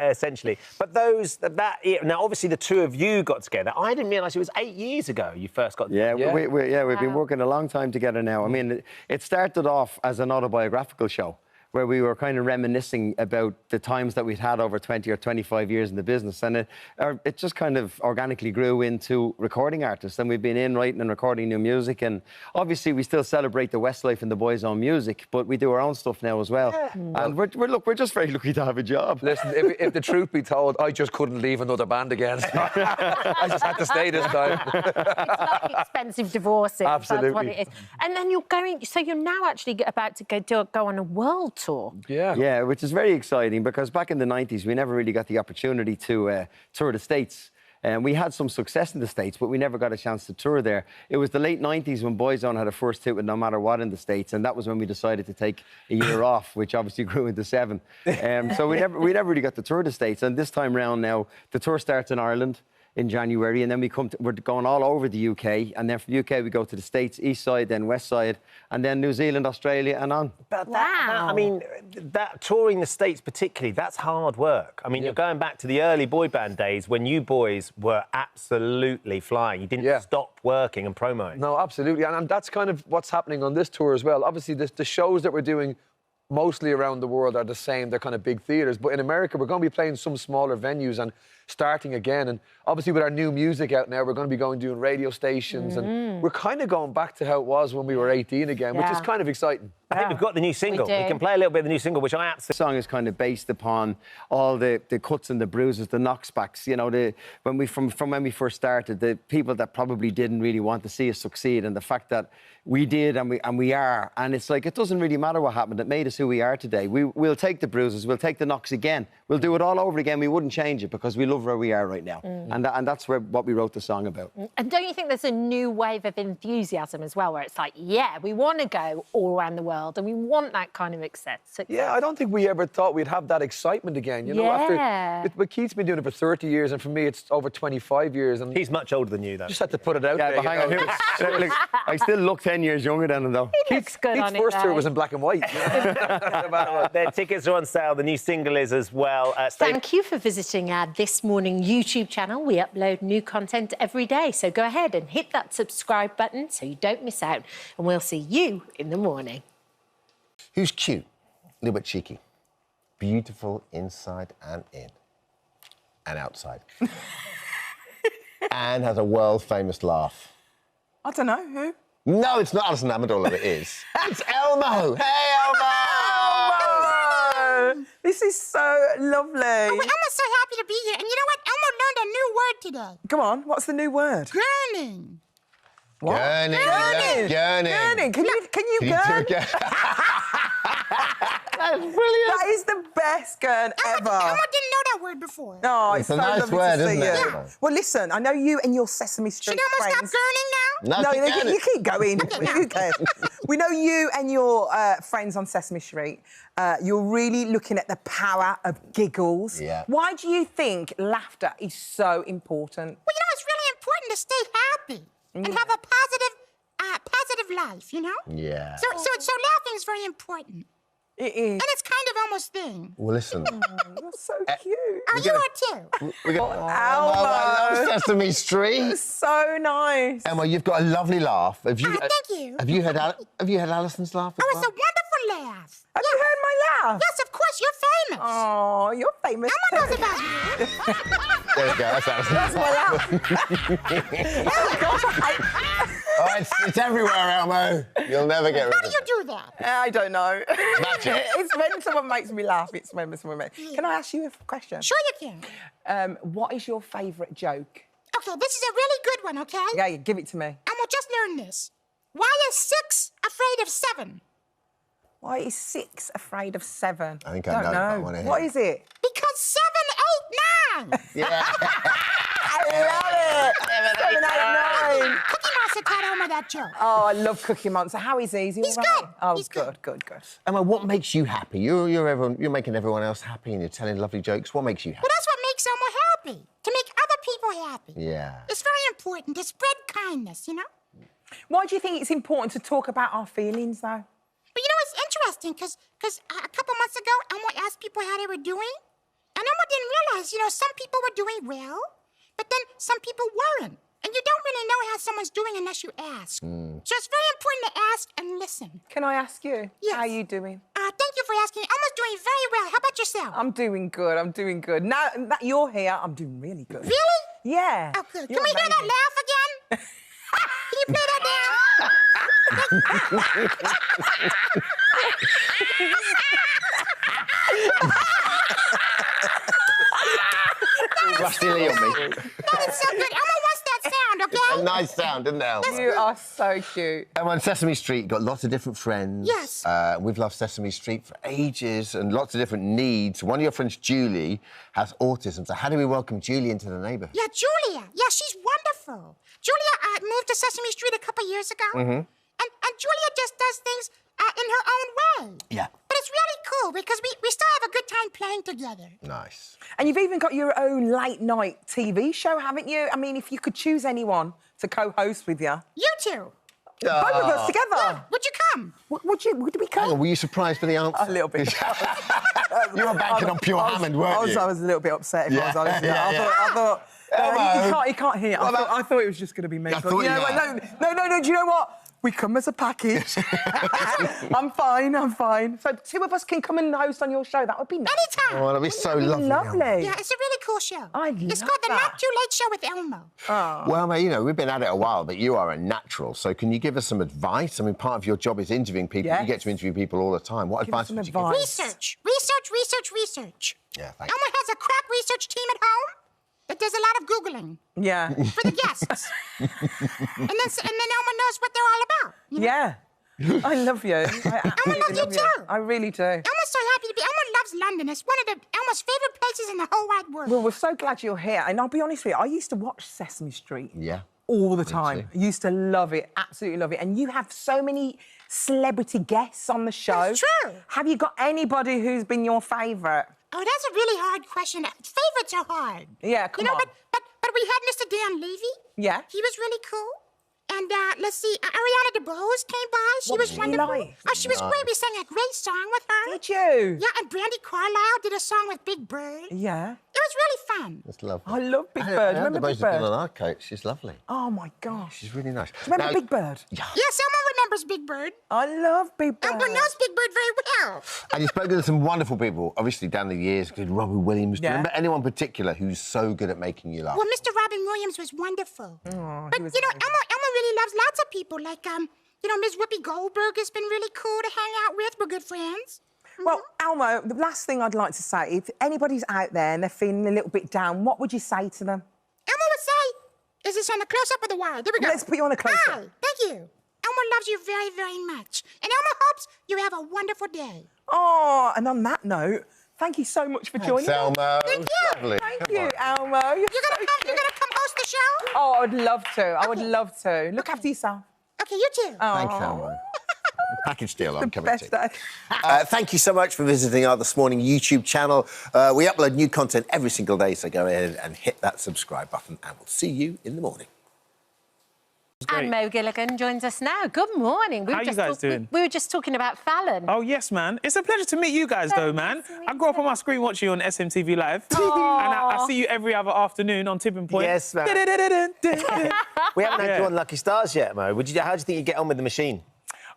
Essentially. But now obviously the two of you got together. I didn't realise it was 8 years ago you first got together. We've been working a long time together now. I mean, it started off as an autobiographical show where we were kind of reminiscing about the times that we'd had over 20 or 25 years in the business. And it just kind of organically grew into recording artists. And we've been in writing and recording new music. And obviously, we still celebrate the Westlife and the Boyzone music, but we do our own stuff now as well. And we're just very lucky to have a job. Listen, if the truth be told, I just couldn't leave another band again. I just had to stay this time. It's like expensive divorces. Absolutely. That's what it is. And then you're now actually about to go on a world tour. Yeah. Which is very exciting because back in the 90s, we never really got the opportunity to tour the States. And we had some success in the States, but we never got a chance to tour there. It was the late 90s when Boyzone had a first hit with No Matter What in the States, and that was when we decided to take a year off, which obviously grew into 7. So we never really got to tour the States. And this time round now, the tour starts in Ireland. in January, and then we're going all over the UK, and then from the UK we go to the States, east side, then west side, and then New Zealand, Australia, and on. But I mean, that touring the States particularly, that's hard work. I mean, you're going back to the early boy band days when you boys were absolutely flying. You didn't stop working and promoting. No, absolutely, and that's kind of what's happening on this tour as well. Obviously, the shows that we're doing mostly around the world are the same. They're kind of big theatres. But in America, we're going to be playing some smaller venues and starting again. And obviously with our new music out now, we're going to be doing radio stations. And we're kind of going back to how it was when we were 18 again, which is kind of exciting. I think we've got the new single. We can play a little bit of the new single, which I absolutely... The song is kind of based upon all the cuts and the bruises, the knockbacks, you know, from when we first started, the people that probably didn't really want to see us succeed, and the fact that we did and we are. And it's like, it doesn't really matter what happened. It made us who we are today. We'll take the bruises, we'll take the knocks again. We'll do it all over again. We wouldn't change it because we love where we are right now. And that's what we wrote the song about. And don't you think there's a new wave of enthusiasm as well, where it's like, yeah, we want to go all around the world and we want that kind of success. Yeah, I don't think we ever thought we'd have that excitement again. You know, but Keith's been doing it for 30 years, and for me, it's over 25 years. And he's much older than you, though. Just had to put it out there. But hang on, look, I still look 10 years younger than him, though. He looks good on it, Keith's first tour was in black and white. Their tickets are on sale. The new single is as well. Thank you for visiting our This Morning YouTube channel. We upload new content every day, so go ahead and hit that subscribe button so you don't miss out, and we'll see you in the morning. Who's cute, a little bit cheeky, beautiful inside and in, and outside, and has a world-famous laugh? I don't know, who? No, it's not Alison Amador, it is. It's Elmo! Hey, Elmo! Elmo! This is so lovely. Oh, Elmo's so happy to be here. And you know what? Elmo learned a new word today. Come on, what's the new word? Gurning. What? Gurning. Gurning. Gurning. Can you gurn? That's brilliant. That is the best gurn ever. Elmo didn't know that word before. Oh, It's a so nice lovely word, to see isn't it? you. Yeah. Well, listen, I know you and your Sesame Street Should Elmo friends. stop gurning now? No, You keep going. Who cares? We know you and your friends on Sesame Street. You're really looking at the power of giggles. Yeah. Why do you think laughter is so important? Well, you know, it's really important to stay happy and have a positive life, you know? Yeah. So laughing is very important. It is. And it's kind of Elmo's thing. Well, listen. That's so cute. Oh, you are too. Elmo, Elmo. I love Sesame Street. So nice. Elmo, you've got a lovely laugh. Have you? Thank you. Have you heard Alison's laugh? As Oh, well? it's a wonderful laugh. Have you heard my laugh? Yes, of course, you're famous. Oh, you're famous. Elmo knows about you. There you go. That's Alison. That's my laugh. Oh, gosh, Oh, it's everywhere, Elmo. You'll never get rid How of do you it. do that? I don't know. Magic. It's when someone makes me laugh. It's when someone makes... Can I ask you a question? Sure you can. What is your favourite joke? Okay, this is a really good one, okay? Yeah, give it to me. Elmo, just learn this. Why is 6 afraid of 7? Why is 6 afraid of 7? I think I know. I wanna hear. What is it? Because 7, 8, 9. Yeah. I love it. 7, 8, 9. Cookie Monster taught Elmo that joke. Oh, I love Cookie Monster. How is he? Is he He's all right? good. Oh, He's good. Emma, what makes you happy? You're making everyone else happy, and you're telling lovely jokes. What makes you happy? Well, that's what makes Elmo happy. To make other people happy. Yeah. It's very important to spread kindness, you know? Why do you think it's important to talk about our feelings, though? But you know, it's interesting, because a couple months ago, Elmo asked people how they were doing. And Elmo didn't realize, you know, some people were doing well, but then some people weren't. And you don't really know how someone's doing unless you ask. So it's very important to ask and listen. Can I ask you? Yes. How are you doing? Thank you for asking. Elmo's doing very well. How about yourself? I'm doing good. I'm doing good. Now that you're here, I'm doing really good. Really? Yeah. Oh, good. Can You're we hear that amazing. laugh again? Can you play that down? Rusty Lee on me. That is so good. Elmo wants that sound, okay? A nice sound, isn't it, Elmo? You are so cute. And on Sesame Street, got lots of different friends. Yes. We've loved Sesame Street for ages and lots of different needs. One of your friends, Julie, has autism. So how do we welcome Julie into the neighbourhood? Yeah, Julia. Yeah, she's wonderful. Julia moved to Sesame Street a couple years ago. And Julia just does things in her own way. Yeah. But was really cool because we still have a good time playing together. Nice. And you've even got your own late-night TV show, haven't you? I mean, if you could choose anyone to co-host with you. You two. Both of us together. Yeah, would you come? Would we come? Hang on, were you surprised by the answer? A little bit. You were banking on pure Hammond, weren't you? I was a little bit upset, if I was honest. I thought he can't hear. I thought it was just going to be me. I thought No, do you know what? We come as a package. I'm fine. So two of us can come and host on your show. That would be nice. Anytime. Oh, that'd be so lovely. Lovely. Yeah, it's a really cool show. It's called The Not Too Late Show with Elmo. Oh. Well, mate, you know, we've been at it a while, but you are a natural. So can you give us some advice? I mean, part of your job is interviewing people. Yes. You get to interview people all the time. What advice would you give? Research. Yeah, thank Elmo has a crack research team at home that does a lot of Googling. Yeah. For the guests. and then Elmo knows what they're all about. You know? Yeah. I love you. Elmo loves you too. I really do. Elmo's so happy to be. Elmo loves London. It's one of Elmo's favourite places in the whole wide world. Well, we're so glad you're here. And I'll be honest with you, I used to watch Sesame Street. Yeah. All the time. I used to love it, absolutely love it. And you have so many celebrity guests on the show. That's true. Have you got anybody who's been your favourite? Oh, that's a really hard question. Favourites are hard. Yeah, come on. But we had Mr. Dan Levy. Yeah. He was really cool. And let's see, Ariana DeBose came by. She was wonderful. Like? Oh, she was great. We sang a great song with her. Did you? Yeah, and Brandy Carlisle did a song with Big Bird. Yeah. It was really fun. That's lovely. I love Big Bird. Remember Big Bird? on our coach. She's lovely. Oh, my gosh. She's really nice. Do you remember Big Bird? Yeah. Yeah, someone remembers Big Bird. I love Big Bird. Elmo knows Big Bird very well. And you've spoken to some wonderful people, obviously, down the years. Good Robbie Williams. Do you remember anyone particular who's so good at making you laugh? Well, Mr. Robin Williams was wonderful. Oh, but, you know, Elmo really loves lots of people. Like, you know, Ms. Whoopi Goldberg has been really cool to hang out with. We're good friends. Well, Elmo, the last thing I'd like to say, if anybody's out there and they're feeling a little bit down, what would you say to them? Elmo would say, is this on the close-up of the wire? There we go. Let's put you on a close-up. Hi, thank you. Elmo loves you very, very much. And Elmo hopes you have a wonderful day. Oh, and on that note, thank you so much for joining us. Elmo. Thank you. Lovely. Thank you, Elmo. You're gonna come host the show? Oh, I'd love to. I would love to. Look after yourself. Okay, you too. Thanks, Elmo. Package deal, I'm coming Best to. day. Thank you so much for visiting our This Morning YouTube channel. We upload new content every single day, so go ahead and hit that subscribe button, and we'll see you in the morning. And Mo Gilligan joins us now. Good morning. How you guys doing? We were just talking about Fallon. Oh, yes, man. It's a pleasure to meet you guys, though, man. I grew up on my screen watching you on SMTV Live. And I see you every other afternoon on Tipping Point. Yes, man. We haven't had you on Lucky Stars yet, Mo. How do you think you get on with the machine?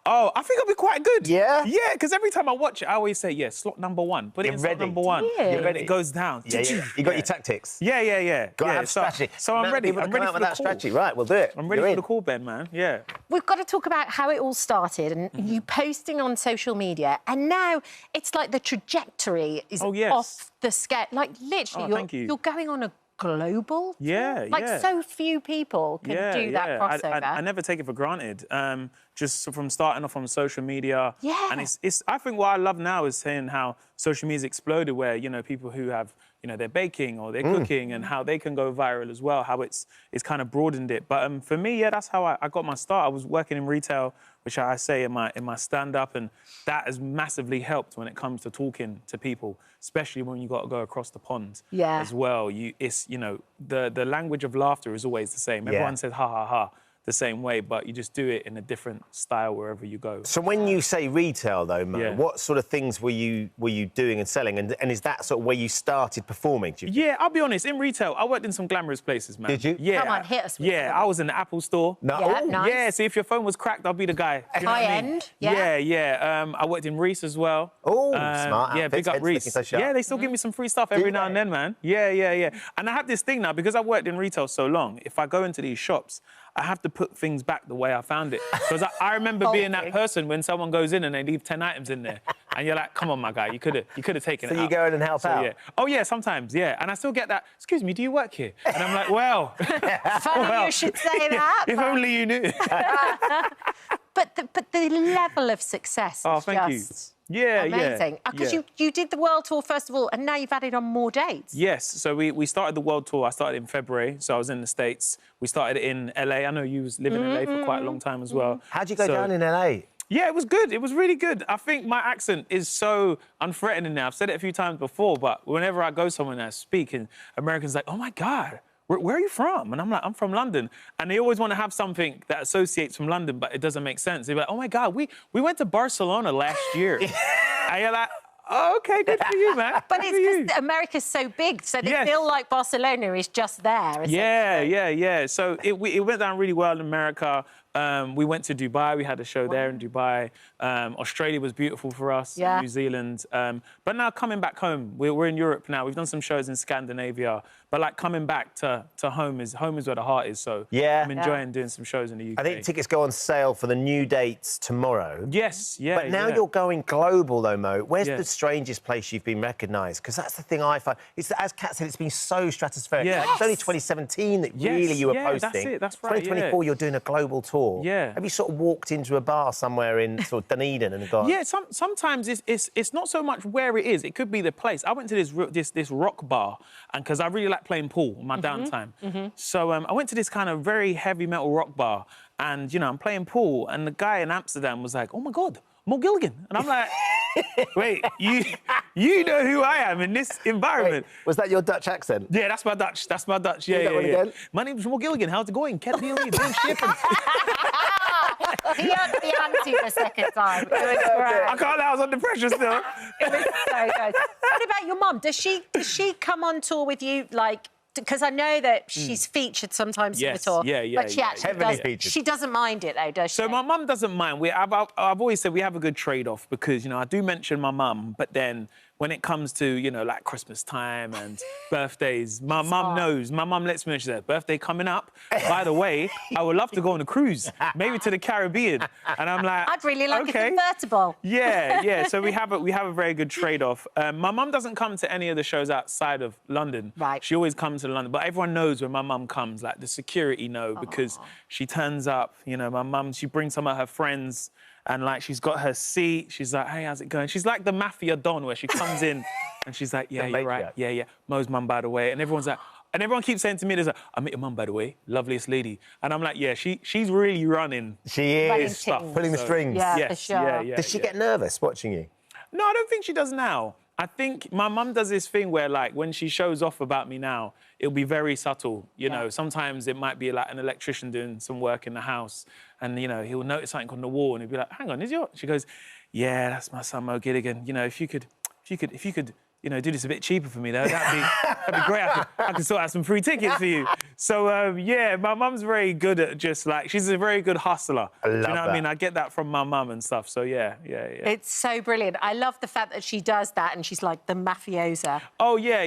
Oh, I think I'll be quite good. Yeah? Yeah, because every time I watch it, I always say, yeah, slot number one. Put it in slot number one. Yeah. You're ready. It goes down. Yeah. You got your tactics? Yeah. Got to have strategy. So I'm ready. I'm ready for the call. Strategy. Right, we'll do it. I'm ready for the call, Ben, man. Yeah. We've got to talk about how it all started and you posting on social media. And now it's like the trajectory is off the scale. Like, literally, you're going on a global tour? Like, so few people can do that crossover. I never take it for granted. Just from starting off on social media. Yeah. And I think what I love now is seeing how social media exploded, where, you know, people who have, you know, they're baking or they're cooking and how they can go viral as well, how it's kind of broadened it. But for me, that's how I got my start. I was working in retail, which I say in my stand-up, and that has massively helped when it comes to talking to people, especially when you got to go across the pond as well. It's, you know, the language of laughter is always the same. Everyone says ha, ha, ha the same way, but you just do it in a different style wherever you go. So when you say retail, though, Mo, what sort of things were you doing and selling? And is that sort of where you started performing? Do you think? Yeah, I'll be honest. In retail, I worked in some glamorous places, man. Did you? Yeah. Come on, hit us with Yeah, I was in the Apple store. No. Yeah, nice. Yeah, so if your phone was cracked, I'll be the guy. Do you know High what I mean? end, yeah. Yeah. I worked in Reese as well. Oh, smart Yeah, big up Reese. Yeah, they still give me some free stuff every now and then, man. Yeah. And I have this thing now, because I've worked in retail so long, if I go into these shops, I have to put things back the way I found it. Because I remember being that person when someone goes in and they leave 10 items in there. And you're like, come on, my guy, you could have taken it out. So you go in and help out? Yeah. Oh, yeah, sometimes, yeah. And I still get that, excuse me, do you work here? And I'm like, well... Funny you should say that. If only you knew. But the level of success is thank you. Yeah, amazing. Because you did the world tour, first of all, and now you've added on more dates. Yes, so we started the world tour. I started in February, so I was in the States. We started in LA. I know you was living in LA for quite a long time as well. How'd you go down in LA? Yeah, it was good. It was really good. I think my accent is so unthreatening now. I've said it a few times before, but whenever I go somewhere and I speak, and Americans are like, oh my God, where are you from? And I'm like, I'm from London. And they always want to have something that associates from London, but it doesn't make sense. They're like, oh my God, we went to Barcelona last year. And you're like, oh, okay, good for you, man. But it's because America's so big, so they feel like Barcelona is just there. Yeah. So it went down really well in America. We went to Dubai. We had a show there in Dubai. Australia was beautiful for us. Yeah. New Zealand. But now coming back home, we're in Europe now. We've done some shows in Scandinavia. But like coming back to home is where the heart is. So I'm enjoying doing some shows in the UK. I think tickets go on sale for the new dates tomorrow. Yes, yeah. But now you're going global, though, Mo. Where's the strangest place you've been recognised? Because that's the thing I find. It's, as Kat said, it's been so stratospheric. Yeah. It's only 2017 that really you were posting. That's right. 2024, you're doing a global tour. Yeah. Have you sort of walked into a bar somewhere in sort of Dunedin and gone? Yeah, sometimes it's not so much where it is. It could be the place. I went to this rock bar, and because I really like playing pool in my downtime. So I went to this kind of very heavy metal rock bar, and, you know, I'm playing pool, and the guy in Amsterdam was like, oh, my God, Mo Gilligan. And I'm like, wait, you know who I am in this environment. Wait, was that your Dutch accent? Yeah, that's my Dutch. That's my Dutch. Yeah, Again? My name's Mo Gilligan. How's it going? Can't believe doing shipping. He had the anti the second time. It was great. I can't lie, I was under pressure still. It was so good. What about your mum? Does she come on tour with you, like... Because I know that she's featured sometimes in the tour. But she actually she doesn't mind it, though, does she? So my mum doesn't mind. I've always said we have a good trade-off because, you know, I do mention my mum, but then when it comes to, you know, like Christmas time and birthdays, my mum knows. My mum lets me know, she said, birthday coming up. By the way, I would love to go on a cruise, maybe to the Caribbean. And I'm like, I'd really like a convertible. Yeah. So we have a very good trade-off. My mum doesn't come to any of the shows outside of London. Right. She always comes to London, but everyone knows when my mum comes. Like the security know because she turns up. You know, my mum, she brings some of her friends. And, like, she's got her seat. She's like, hey, how's it going? She's like the mafia don where she comes in and she's like, yeah, you're right. Yeah. Mo's mum, by the way. And everyone's like... And everyone keeps saying to me, there's I met your mum, by the way. Loveliest lady. And I'm like, yeah, she's really running. She is. Stuff. Pulling the strings. Yeah, for sure. Does she get nervous watching you? No, I don't think she does now. I think my mum does this thing where, like, when she shows off about me now, it'll be very subtle. You know, sometimes it might be like an electrician doing some work in the house, and, you know, he'll notice something on the wall, and he'll be like, hang on, is your... She goes, yeah, that's my son, Mo Gilligan. You know, if you could, you know, do this a bit cheaper for me, though, that'd be great. I could sort out some free tickets for you. So, yeah, my mum's very good at just, like, she's a very good hustler. I love do you know that. what I mean? I get that from my mum and stuff, so, yeah. It's so brilliant. I love the fact that she does that and she's like the mafiosa. Oh, yeah.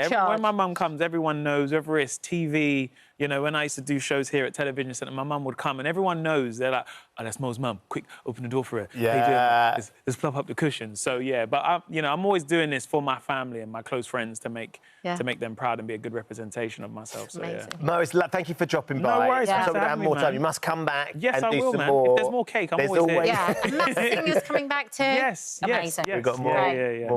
charge. When my mum comes, everyone knows, whether it's TV... You know, when I used to do shows here at Television Centre, my mum would come and everyone knows. They're like, oh, that's Mo's mum. Quick, open the door for her. Yeah. Let's plop up the cushions. So, yeah, but, you know, I'm always doing this for my family and my close friends to make them proud and be a good representation of myself. So, amazing. Mo, thank you for dropping by. No worries. I'm sure for we're going to have having more me, time. man. You must come back Yes, and do I will, some man. more. If there's more cake, I'm always here. Yeah, and Matt Singer's coming back too. Yes. Amazing. We've got more. Great. Yeah.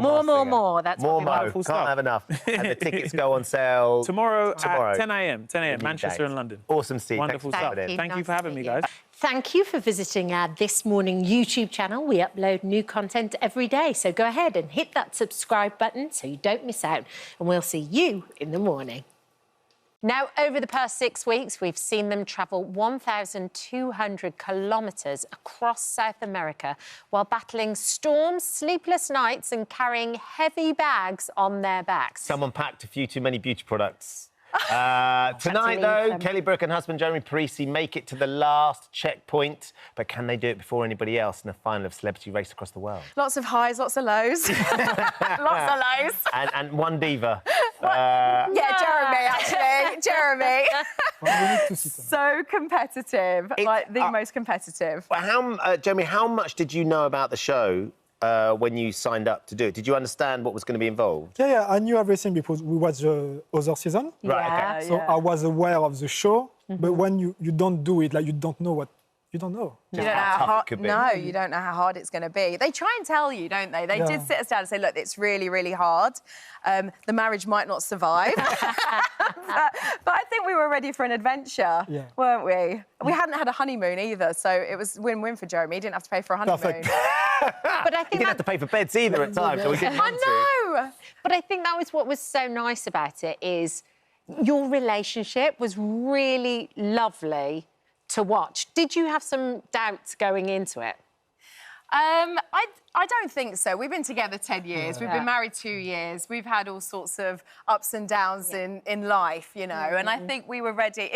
More. That's more what we Mo. want. Can't have enough. And the tickets go on sale Tomorrow. At 10 a.m. Manchester and London. Awesome, Steve. Wonderful stuff. Thank you for having me, guys. Thank you for visiting our This Morning YouTube channel. We upload new content every day, so go ahead and hit that subscribe button so you don't miss out, and we'll see you in the morning. Now, over the past 6 weeks, we've seen them travel 1,200 kilometres across South America while battling storms, sleepless nights and carrying heavy bags on their backs. Someone packed a few too many beauty products. Tonight, though, Kelly Brook and husband Jeremy Parisi make it to the last checkpoint. But can they do it before anybody else in the final of Celebrity Race Across the World? Lots of highs, lots of lows. Lots of lows. And one diva. Yeah, Jeremy, actually. Jeremy. So competitive. Like, the most competitive. Jeremy, how much did you know about the show when you signed up to do it? Did you understand what was going to be involved? Yeah, I knew everything because we watched the other season. Right, okay. So I was aware of the show, but when you don't do it, like, you don't know what you don't know. You don't know how hard. No, you don't know how hard it's going to be. They try and tell you, don't they? They did sit us down and say, "Look, it's really, really hard. The marriage might not survive." but I think we were ready for an adventure, weren't we? We hadn't had a honeymoon either, so it was win-win for Jeremy. He didn't have to pay for a honeymoon. But I think he didn't have to pay for beds either at times, so we didn't want to. I know. But I think that was what was so nice about it is your relationship was really lovely to watch. Did you have some doubts going into it? I don't think so. We've been together 10 years. We've been married 2 years. We've had all sorts of ups and downs in life, you know, and I think we were ready.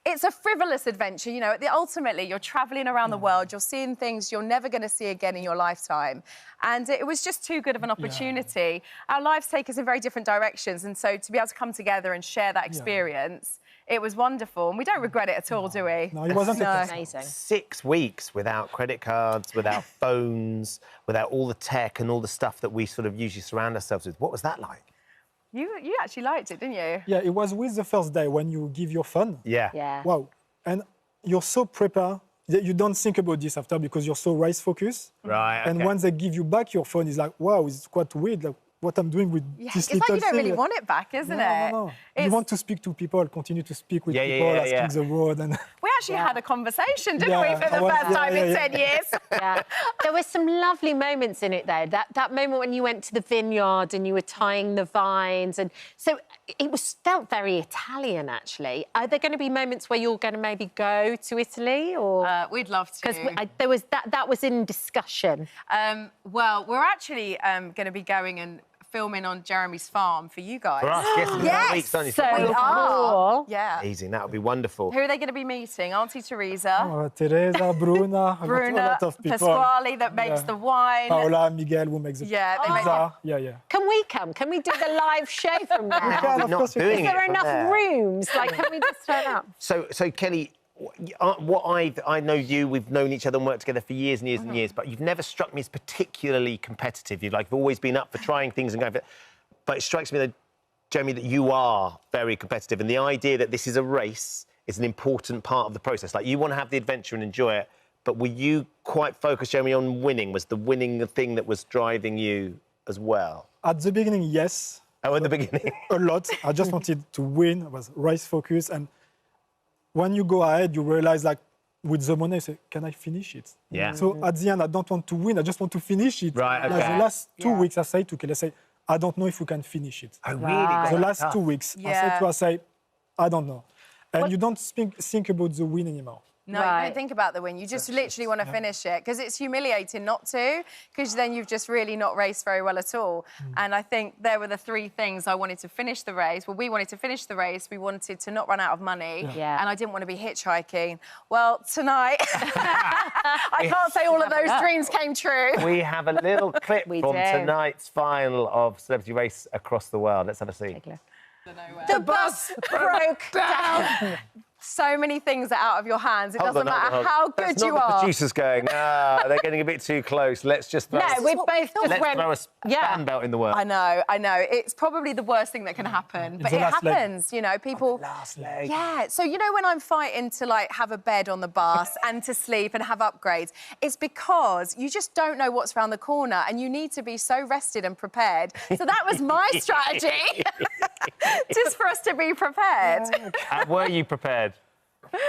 It's a frivolous adventure, you know. Ultimately, you're travelling around the world. You're seeing things you're never going to see again in your lifetime. And it was just too good of an opportunity. Our lives take us in very different directions. And so to be able to come together and share that experience, it was wonderful. And we don't regret it at all, do we? No, it wasn't amazing. 6 weeks without credit cards, without phones, without all the tech and all the stuff that we sort of usually surround ourselves with. What was that like? You actually liked it, didn't you? Yeah, it was with the first day when you give your phone. Yeah. Wow. And you're so prepared that you don't think about this after because you're so race-focused. Right, okay. And once they give you back your phone, it's like, wow, it's quite weird. Like, what I'm doing with this it's little like you don't thing. really want it back, isn't it? No. You want to speak to people, continue to speak with people, asking the road. And we actually had a conversation, didn't we, for the first time in 10 years? There were some lovely moments in it, though. That moment when you went to the vineyard and you were tying the vines. And so it felt very Italian, actually. Are there going to be moments where you're going to maybe go to Italy? Or we'd love to. Because there was that was in discussion. Well, we're actually going to be going and filming on Jeremy's farm for you guys. For us, yes, weeks, don't you? So we are. Yeah. Amazing, that would be wonderful. Who are they going to be meeting? Auntie Teresa. Teresa, Bruna, a lot of people. Pasquale that makes the wine. Paola, Miguel who makes the pizza. Can we come? Can we do the live show from there? Is there enough rooms? Like, can we just turn up? So Kelly, I know you, we've known each other and worked together for years and years and years, but you've never struck me as particularly competitive. You've always been up for trying things and going for it. But it strikes me that, Jeremy, that you are very competitive, and the idea that this is a race is an important part of the process. Like, you want to have the adventure and enjoy it, but were you quite focused, Jeremy, on winning? Was the winning the thing that was driving you as well? At the beginning, yes. Oh, at the beginning? A lot. I just wanted to win. I was race focused, and when you go ahead, you realize, like, with the money, you say, can I finish it? Yeah. So at the end, I don't want to win. I just want to finish it. Right, okay. Like the last 2 weeks, I say to Kelly, I say, I don't know if we can finish it. Oh, really? The last 2 weeks, I said to her, I say, I don't know. And you don't think about the win anymore. No, you don't think about the win. You just literally want to finish it because it's humiliating not to, because then you've just really not raced very well at all. And I think there were the 3 things. I wanted to finish the race. Well, we wanted to finish the race. We wanted to not run out of money. And I didn't want to be hitchhiking. Well, tonight, I can't say all of those dreams came true. We have a little clip from tonight's final of Celebrity Race Across the World. Let's have a see. The bus broke down. So many things are out of your hands. It doesn't matter how good you are. The producers going, they're getting a bit too close. Let's just throw, we both just went, throw a fan belt in the works. I know. It's probably the worst thing that can happen. But it happens, you know, people... last leg. Yeah. So, you know, when I'm fighting to, like, have a bed on the bus and to sleep and have upgrades, it's because you just don't know what's around the corner and you need to be so rested and prepared. So that was my strategy, just for us to be prepared. Were you prepared?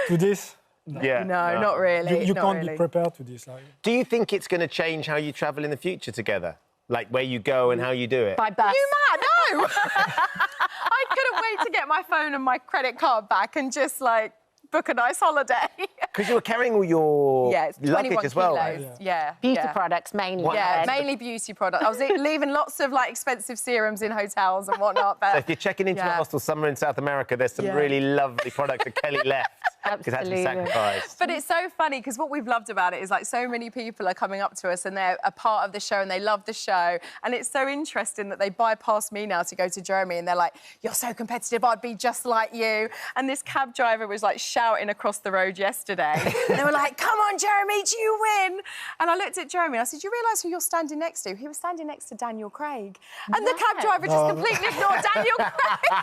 To this? No, not really. You can't be prepared to this. Do you think it's going to change how you travel in the future together? Like, where you go and how you do it? By bus. You mad? No! I couldn't wait to get my phone and my credit card back and just, like, book a nice holiday. Because you were carrying all your luggage as well, right? Yeah. Beauty products, mainly. Yeah, mainly beauty products. I was leaving lots of, like, expensive serums in hotels and whatnot. But so if you're checking into a hostel somewhere in South America, there's some really lovely products that Kelly left. Because had to be sacrificed. But it's so funny because what we've loved about it is, like, so many people are coming up to us and they're a part of the show and they love the show. And it's so interesting that they bypass me now to go to Jeremy and they're like, you're so competitive, I'd be just like you. And this cab driver was, like, shouting across the road yesterday. And they were like, come on, Jeremy, do you win? And I looked at Jeremy and I said, do you realise who you're standing next to? He was standing next to Daniel Craig. And the cab driver just completely ignored Daniel Craig.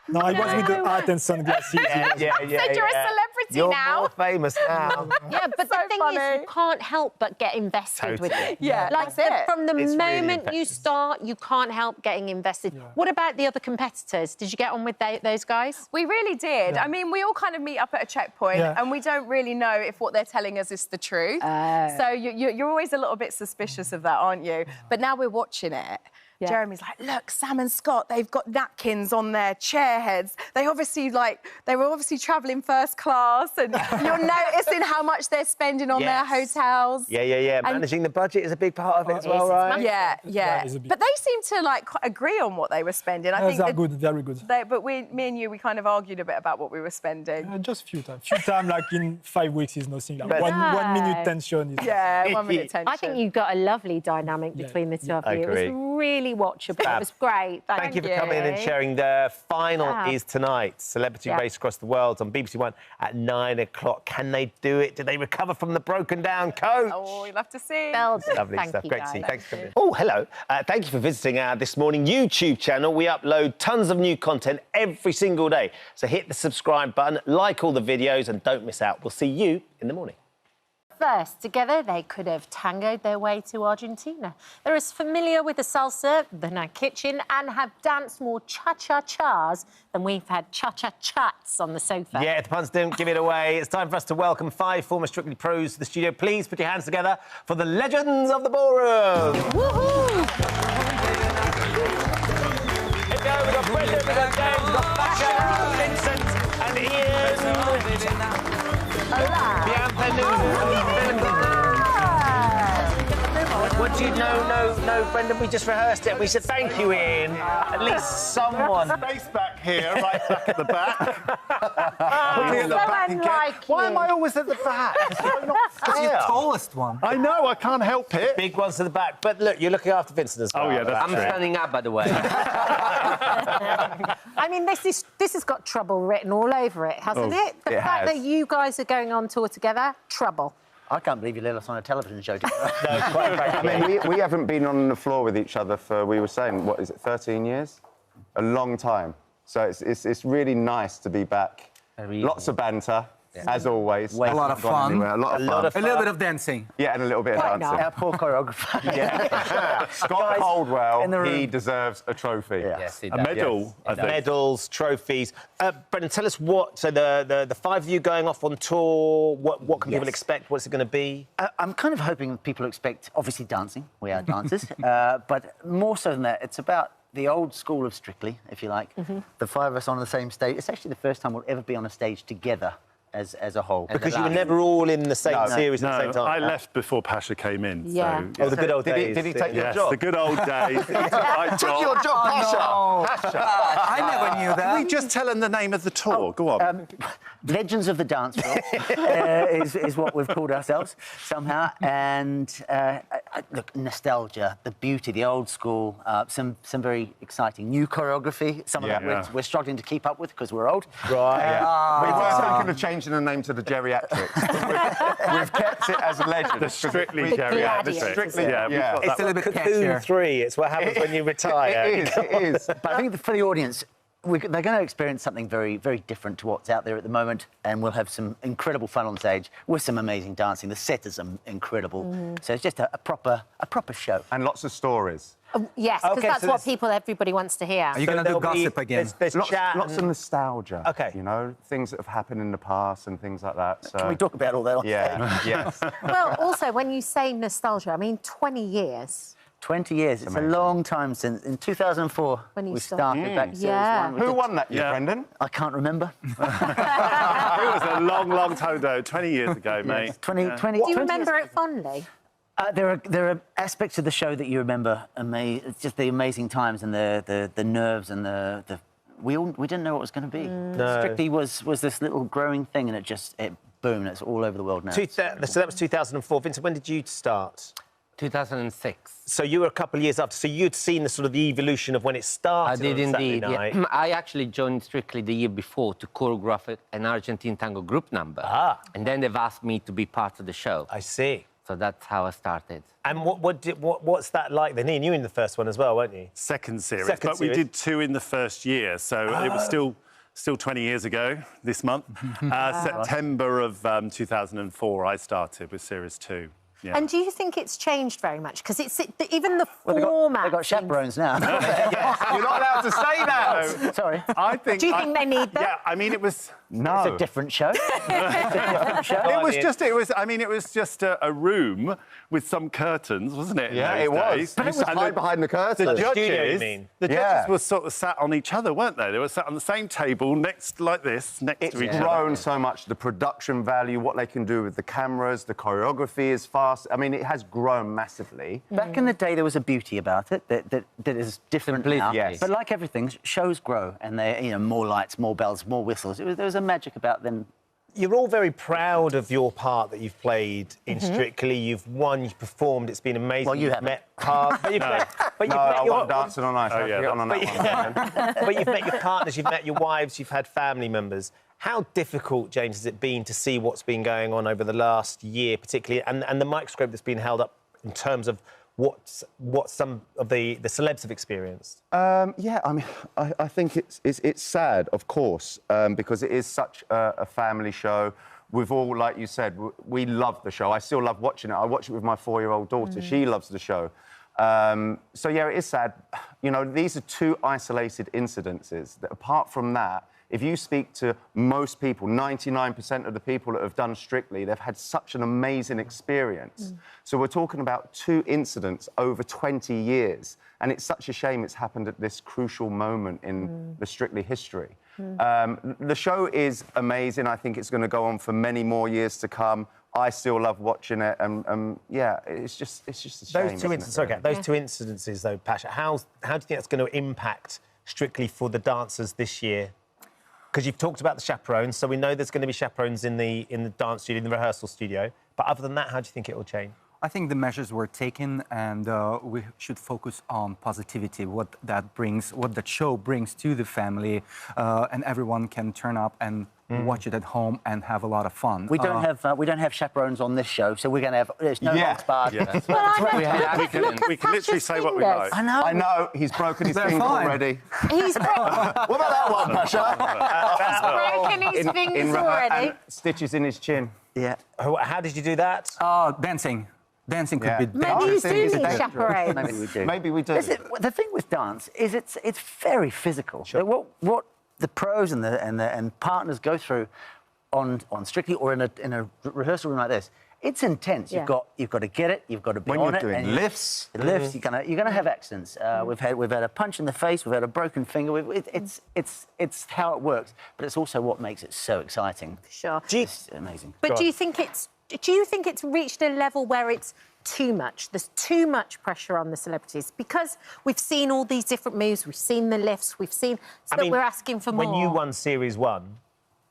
No, I was with the art and sunglasses. Said you're a celebrity. celebrity You're now. more famous now. Yeah, but the thing is, you can't help but get invested with it. Yeah, like that's it. from the It's really moment you infectious. start, you can't help getting invested. What about the other competitors? Did you get on with those guys? We really did. I mean, we all kind of meet up at a checkpoint and we don't really know if what they're telling us is the truth. So you're always a little bit suspicious of that, aren't you? But now we're watching it. Yeah. Jeremy's like, look, Sam and Scott, they've got napkins on their chair heads. They were obviously travelling first class, and you're noticing how much they're spending on their hotels. Yeah. Managing the budget is a big part of it as well, right? Yeah. But they seem to like agree on what they were spending. I think they're good, very good. But me and you, we kind of argued a bit about what we were spending. Just a few times. like in 5 weeks is nothing. Like 1 minute tension is... Yeah, 1 minute tension. I think you've got a lovely dynamic between the two of you. I agree. It was really watchable. It was great. Thank you for coming in and sharing. The final is tonight. Celebrity Race Across the World on BBC One at 9 o'clock. Can they do it? Do they recover from the broken down coach? Oh, you'll have to see. Lovely stuff. Great to see you. Thanks for coming in. Oh, hello. Thank you for visiting our This Morning YouTube channel. We upload tons of new content every single day. So hit the subscribe button, like all the videos, and don't miss out. We'll see you in the morning. First, together, they could have tangoed their way to Argentina. They're as familiar with the salsa than our kitchen and have danced more cha-cha-chas than we've had cha-cha-chats on the sofa. Yeah, if the puns didn't give it away, it's time for us to welcome 5 former Strictly pros to the studio. Please put your hands together for the legends of the ballroom. Woohoo! Here we go, we've got Brendan, we've got James, we've got Basha, Vincent and Ian. What do you know, Brendan? We just rehearsed it. We said thank you, Ian. At least someone. Space back here, right back at the back. Why am I always at the back? It's not fair. You're the tallest one. I know, I can't help it. Big ones to the back. But look, you're looking after Vincent as well. Oh, yeah, that's true. I'm standing up, by the way. I mean, this has got trouble written all over it, hasn't it? The fact that you guys are going on tour together, trouble. I can't believe you let us on a television show together. No, quite frankly. I mean, we haven't been on the floor with each other for, we were saying, what is it, 13 years? A long time. So it's really nice to be back. Lots of banter, as always. A lot of fun. A lot of fun. A little bit of dancing. Yeah, and a little bit of dancing. Our poor choreographer. Yeah. Scott Coldwell, he deserves a trophy. Yes, he A does. medal, I think. Medals, trophies. Brendan, tell us what. So the 5 of you going off on tour. What can people expect? What's it going to be? I'm kind of hoping people expect, obviously, dancing. We are dancers. But more so than that, it's about the old school of Strictly, if you like. The 5 of us on the same stage. It's actually the first time we'll ever be on a stage together as a whole. Because you were never all in the same series at the same time. I left before Pasha came in. Yeah. So, Oh, the good old days. Did he take your yes, job? the good old days. He took my job. Took your job, Pasha! I never knew that. We just tell him the name of the tour. Go on. Legends of the Dance Floor is what we've called ourselves somehow. And look, nostalgia, the beauty, the old school, some very exciting new choreography. Some of that we're struggling to keep up with because we're old. Right. We were thinking of changing the name to the Geriatrics. We've kept it as Legends. The Strictly Geriatrics. Strictly, yeah. It's a little bit Cocoon catchier. 3. It's what happens when you retire. It is. But I think for the audience, they're going to experience something very, very different to what's out there at the moment, and we'll have some incredible fun on stage with some amazing dancing. The set is incredible, so it's just a proper show. And lots of stories. Yes, because Okay, that's so what everybody wants to hear. Are you going to do gossip again? There's chat. Lots of nostalgia. Okay. You know, things that have happened in the past and things like that. So. Can we talk about all that on Yeah, yes. Well, also, when you say nostalgia, I mean 20 years. 20 years. It's a long time since. In 2004, When you we started. started back series Yeah. 1. Who won that year, Brendan? I can't remember. It was a long time ago, 20 years ago, mate. 20. Do you remember it fondly? There are aspects of the show that you remember. It's just the amazing times and the nerves and the we didn't know what it was going to be. No. Strictly was this little growing thing, and it boomed. It's all over the world now. So that was 2004. Vincent, when did you start? 2006. So you were a couple of years after. So you'd seen the sort of the evolution of when it started. I did on Saturday indeed. night. Yeah. I actually joined Strictly the year before to choreograph an Argentine tango group number. And then they've asked me to be part of the show. I see. So that's how I started. And what's that like then? Ian, you were in the first one as well, weren't you? Second series. Second but series. we did 2 in the first year, so it was still still 20 years ago this month. September of 2004, I started with Series 2. Yeah. And do you think it's changed very much? Because even the format... They've got chaperones now. Yes, you're not allowed to say that. Sorry. Do you think they need them? Yeah, I mean, it was... No. It's a different show. It was just a room with some curtains, wasn't it? Yeah, it was. But it was hide behind the curtains. The judges were sort of sat on each other, weren't they? They were sat on the same table next to each other. It's grown so much. The production value, what they can do with the cameras, the choreography is fast. I mean, it has grown massively. Back in the day, there was a beauty about it that is different now. Yes. But like everything, shows grow, and they, more lights, more bells, more whistles. There was a magic about them. You're all very proud of your part that you've played in Strictly. You've won, you've performed. It's been amazing. Well, you haven't. I won Dancing on Ice. But you've met your partners, you've met your wives, you've had family members. How difficult, James, has it been to see what's been going on over the last year, particularly, and the microscope that's been held up in terms of what some of the celebs have experienced? Yeah, I mean, I think it's sad, of course, because it is such a family show. We've all, like you said, we love the show. I still love watching it. I watch it with my 4-year-old daughter. She loves the show. So, yeah, it is sad. You know, these are two isolated incidences. That apart from that, if you speak to most people, 99% of the people that have done Strictly, they've had such an amazing experience. So we're talking about 2 incidents over 20 years. And it's such a shame it's happened at this crucial moment in the Strictly history. The show is amazing. I think it's going to go on for many more years to come. I still love watching it, and yeah, it's just a shame. Those two incidences, though, Pasha, how do you think that's going to impact Strictly for the dancers this year? Because you've talked about the chaperones, so we know there's going to be chaperones in the dance studio, in the rehearsal studio. But other than that, how do you think it will change? I think the measures were taken, and we should focus on positivity, what that show brings to the family, and everyone can turn up and watch it at home and have a lot of fun. We don't have chaperones on this show, so we're going to have there's no box bar. We can literally say what we like. I know. He's broken his finger already. He's broken. What about that one, Pasha? He's broken his fingers already. And stitches in his chin. Yeah. How did you do that? Dancing. Dancing could be Maybe you do need chaperones. Maybe we do. Maybe we do. Listen, the thing with dance is it's very physical. Sure. What the pros and partners go through on Strictly or in a rehearsal room like this, it's intense. Yeah. You've got to get it. You've got to be on it. When you're doing lifts, you're gonna have accidents. We've had a punch in the face. We've had a broken finger. It's how it works, but it's also what makes it so exciting. Sure. It's amazing. But do you think it's reached a level where it's too much? There's too much pressure on the celebrities because we've seen all these different moves. We've seen the lifts. We've seen we're asking for more. When you won Series 1,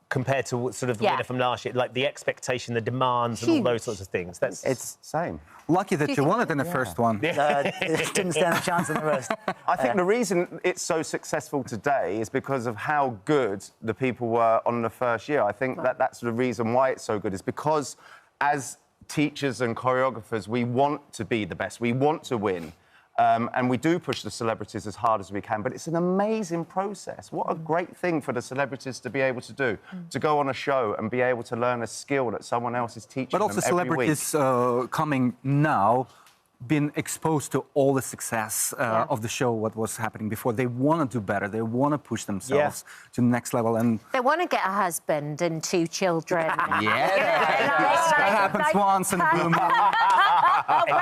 compared to sort of the winner from last year, like the expectation, the demands, and all those sorts of things. It's same. Lucky that you won it in the first one. Didn't stand a chance in the rest. I think the reason it's so successful today is because of how good the people were on the first year. I think that's the reason why it's so good, is because as teachers and choreographers, we want to be the best. We want to win. And we do push the celebrities as hard as we can, but it's an amazing process. What a great thing for the celebrities to be able to do, to go on a show and be able to learn a skill that someone else is teaching them every week. But also celebrities coming now, been exposed to all the success of the show, what was happening before. They want to do better. They want to push themselves to the next level. And they want to get a husband and 2 children. That happens once in a blue moon.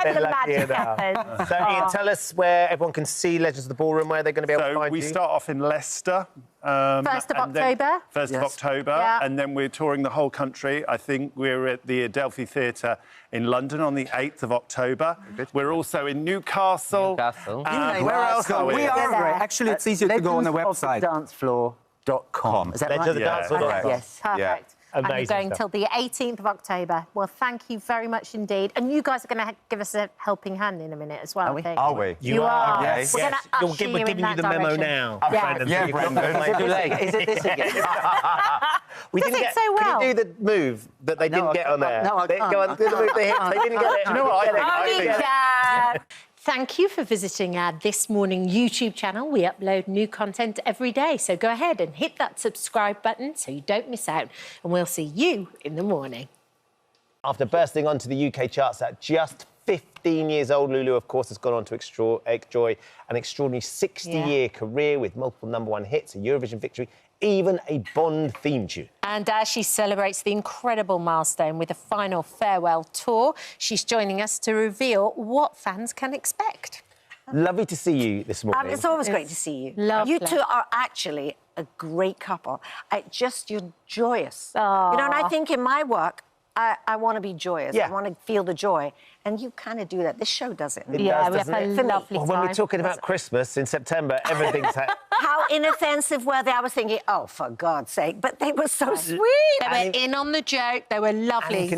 When the magic happens. So, Ian, tell us where everyone can see Legends of the Ballroom, where they're going to be able to find you. We start off in Leicester. 1st of October. 1st of October. And then we're touring the whole country. I think we're at the Adelphi Theatre in London on the 8th of October. We're also in Newcastle. Where else are we? We are great. Actually, it's easier to go on the website. Legendsofthedancefloor.com. Is that right? Yes. Perfect. Yeah. And you're going till the 18th of October. Well, thank you very much indeed. And you guys are going to give us a helping hand in a minute as well, I think. Are we? You are. Yes. We're Giving you the memo now. Yeah, Brendan. Is it this again? We didn't get so well. Can you do the move that they didn't get on there? No, I can't. Go on, do the move they didn't get it. You know what I think? Thank you for visiting our This Morning YouTube channel. We upload new content every day, so go ahead and hit that subscribe button so you don't miss out, and we'll see you in the morning. After bursting onto the UK charts at just 15 years old, Lulu, of course, has gone on to enjoy an extraordinary 60-year career with multiple #1 hits, a Eurovision victory, even a Bond theme tune. And as she celebrates the incredible milestone with a final farewell tour, she's joining us to reveal what fans can expect. Lovely to see you this morning. It's always great to see you. Lovely. You two are actually a great couple. You're joyous. Aww. You know, and I think in my work, I want to be joyous. Yeah. I want to feel the joy. And you kind of do that. This show does it. It does, doesn't it? Well, when we're talking about Christmas in September, everything's... How inoffensive were they? I was thinking, oh, for God's sake. But they were so sweet. They were in on the joke. They were lovely.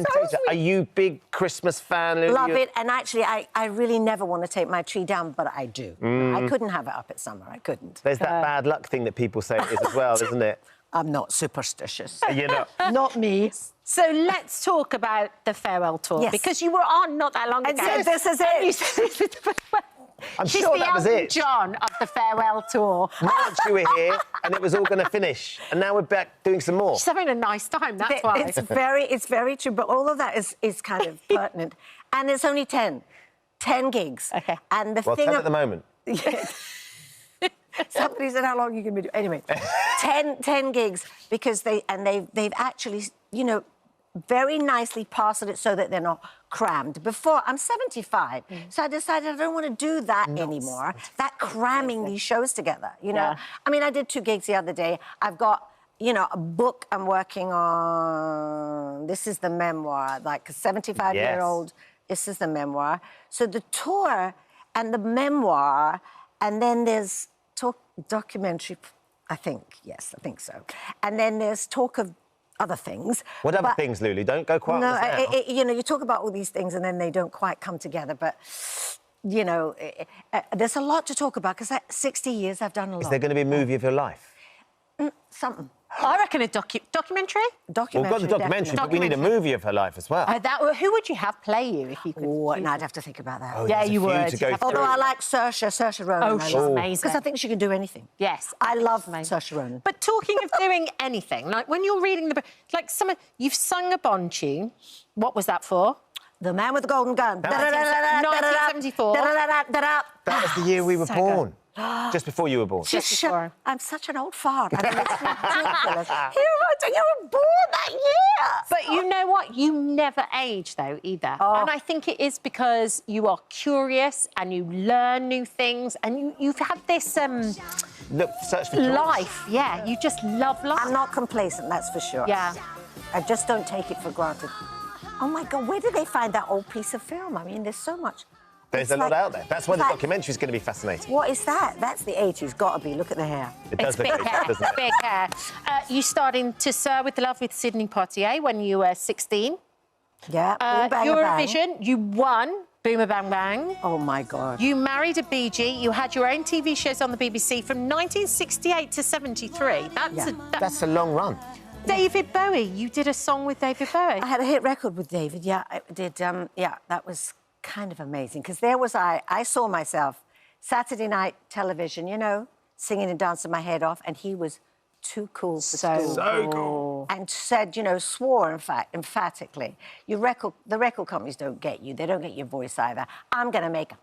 Are you big Christmas fan, Lulu? Love it. And actually, I really never want to take my tree down, but I do. I couldn't have it up at summer. I couldn't. There's that bad luck thing that people say it is as well, isn't it? I'm not superstitious. You're not? Not me. So let's talk about the farewell tour. Yes. Because you were on not that long ago. This is it. I'm She's sure the that was Elton it. John of the farewell tour. March, you were here, and it was all going to finish. And now we're back doing some more. She's having a nice time, that's why. It's very true, but all of that is kind of pertinent. And it's only 10 gigs. Okay. And the Well, thing 10 at the moment. Somebody said how long you can be doing. Anyway, 10 gigs because they've actually, you know, very nicely parceled it so that they're not crammed. Before, I'm 75, so I decided I don't want to do that anymore. That cramming these shows together, you know. Yeah. I mean, I did 2 gigs the other day. I've got, you know, a book I'm working on. This is the memoir, like a 75-year-old. This is the memoir. So the tour and the memoir, and then there's documentary, I think. Yes, I think so. And then there's talk of other things. What other things, Lulu? Don't go quiet on us now. You know, you talk about all these things and then they don't quite come together. But, you know, there's a lot to talk about because 60 years I've done a lot. Is there going to be a movie of your life? Something. I reckon a documentary. Well, we've got the documentary, but we need a movie of her life as well. Who would you have play you if you could? Oh, no, I'd have to think about that. Oh, yeah, there's a you few would. to go Although through. I like Saoirse Ronan. Oh, she's amazing. Because I think she can do anything. Yes. I love Saoirse Ronan. But talking of doing anything, like when you're reading the book, like you've sung a Bond tune. What was that for? The Man with the Golden Gun. 1974. That was the year we were born. Just before you were born. I'm such an old fart. I mean, it's ridiculous. You were born that year. But you know what? You never age, though, either. Oh. And I think it is because you are curious and you learn new things and you've had this search for life. Yeah, you just love life. I'm not complacent, that's for sure. Yeah. I just don't take it for granted. Oh, my God, where did they find that old piece of film? I mean, there's so much. There's a lot out there. That's why the documentary is going to be fascinating. What is that? That's the 80s, got to be. Look at the hair. It does look big hair. doesn't it? Big hair. You started to Sir with Love with Sidney Poitier when you were 16. Yeah, Boom Bang Eurovision, you won Boomer Bang Bang. Oh, my God. You married a Bee Gee. You had your own TV shows on the BBC from 1968 to 73. That's a long run. David Bowie, you did a song with David Bowie. I had a hit record with David, yeah. I did, that was kind of amazing because there was I saw myself Saturday night television, you know, singing and dancing my head off, and he was too cool for school. So cool. And said, you know, swore, in fact, emphatically, the record companies don't get you. They don't get your voice either. I'm going to make a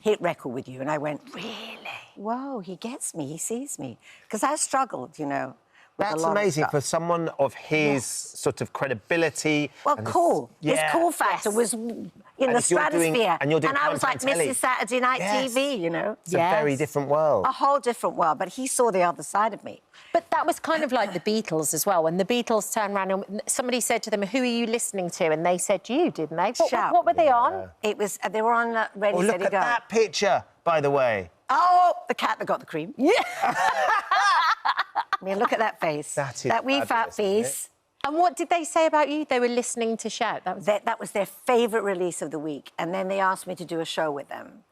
hit record with you. And I went, really? Whoa, he gets me. He sees me. Because I struggled, you know. That's amazing for someone of his sort of credibility. Well, cool. His cool factor was in the stratosphere. And I was like Mrs. Saturday Night TV, you know. It's a very different world. A whole different world, but he saw the other side of me. But that was kind of like the Beatles as well. When the Beatles turned around and somebody said to them, who are you listening to? And they said you, didn't they? What were they on? It was, they were on Ready, Steady, Go. Look at that picture, by the way. Oh, the cat that got the cream. Yeah. I mean, look at that face. That wee fat face. And what did they say about you? They were listening to Shout. That was their favourite release of the week. And then they asked me to do a show with them,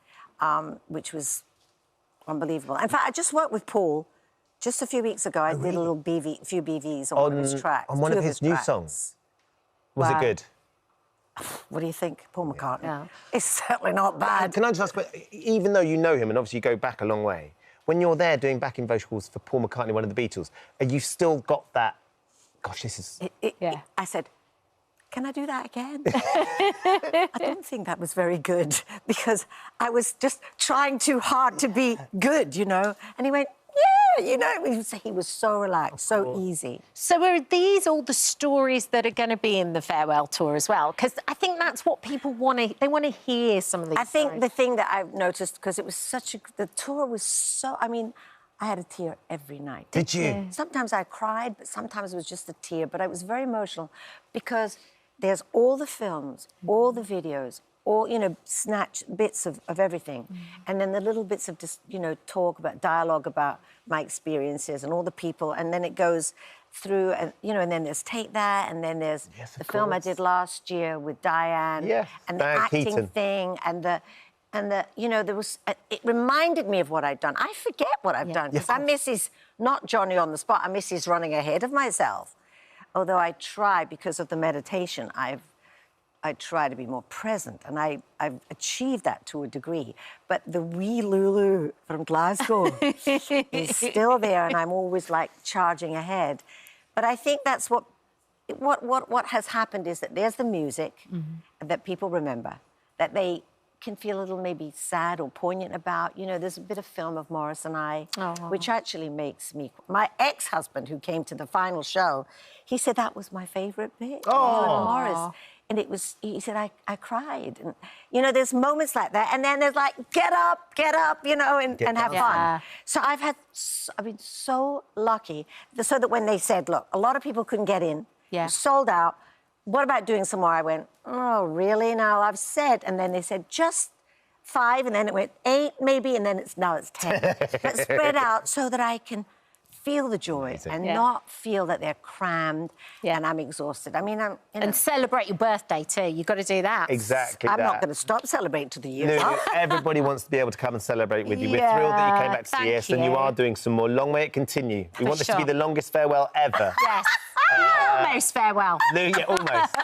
which was unbelievable. In fact, I just worked with Paul just a few weeks ago. I did a few BVs on one of his tracks. On one of his new songs. Was it good? What do you think, Paul McCartney? Yeah. It's certainly not bad. Can I just ask, but even though you know him and obviously you go back a long way, when you're there doing backing vocals for Paul McCartney, one of the Beatles, have you still got that, gosh, this is... I said, can I do that again? I don't think that was very good because I was just trying too hard to be good, you know? And he went, yeah, you know, he was so relaxed, so easy. So are these all the stories that are going to be in the farewell tour as well? Because I think that's what people want to... They want to hear some of these stories. The thing that I've noticed, because it was such a... The tour was so... I mean, I had a tear every night. Did you? Yeah. Sometimes I cried, but sometimes it was just a tear. But I was very emotional because there's all the films, all the videos, all, you know, snatch bits of everything. And then the little bits of just, you know, talk about, dialogue about my experiences and all the people. And then it goes through, and, you know, and then there's Take That, and then there's the film I did last year with Diane. And the acting thing, and the, you know, there was, it reminded me of what I'd done. I forget what I've done, because I miss his, not Johnny on the spot, I miss his running ahead of myself. Although I try, because of the meditation, I try to be more present, and I've achieved that to a degree. But the wee Lulu from Glasgow is still there, and I'm always, like, charging ahead. But I think that's what has happened is that there's the music that people remember, that they can feel a little maybe sad or poignant about. You know, there's a bit of film of Morris and I, which actually makes me... My ex-husband, who came to the final show, he said that was my favourite bit, Morris. And it was, he said, I cried. And, you know, there's moments like that. And then there's like, get up, you know, and have fun. So I've been so lucky, so that when they said, look, a lot of people couldn't get in, sold out, what about doing some more? I went, oh, really? Now I've said, and then they said, just 5, and then it went 8 maybe, and then now it's 10. But spread out so that I can feel the joy and not feel that they're crammed and I'm exhausted. I mean, you know. And celebrate your birthday too. You've got to do that. Exactly. I'm not going to stop celebrating to the year. No, everybody wants to be able to come and celebrate with you. We're thrilled that you came back to see us, and you are doing some more. Long may it continue. We want this to be the longest farewell ever. Yes. Almost farewell. Almost.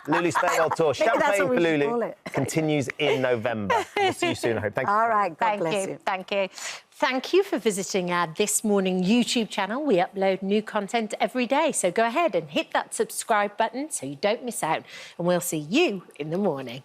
Lulu's farewell tour. Champagne for Lulu continues in November. We'll see you soon, I hope. Thank you. All right, God bless you. Thank you. Thank you for visiting our This Morning YouTube channel. We upload new content every day, so go ahead and hit that subscribe button so you don't miss out, and we'll see you in the morning.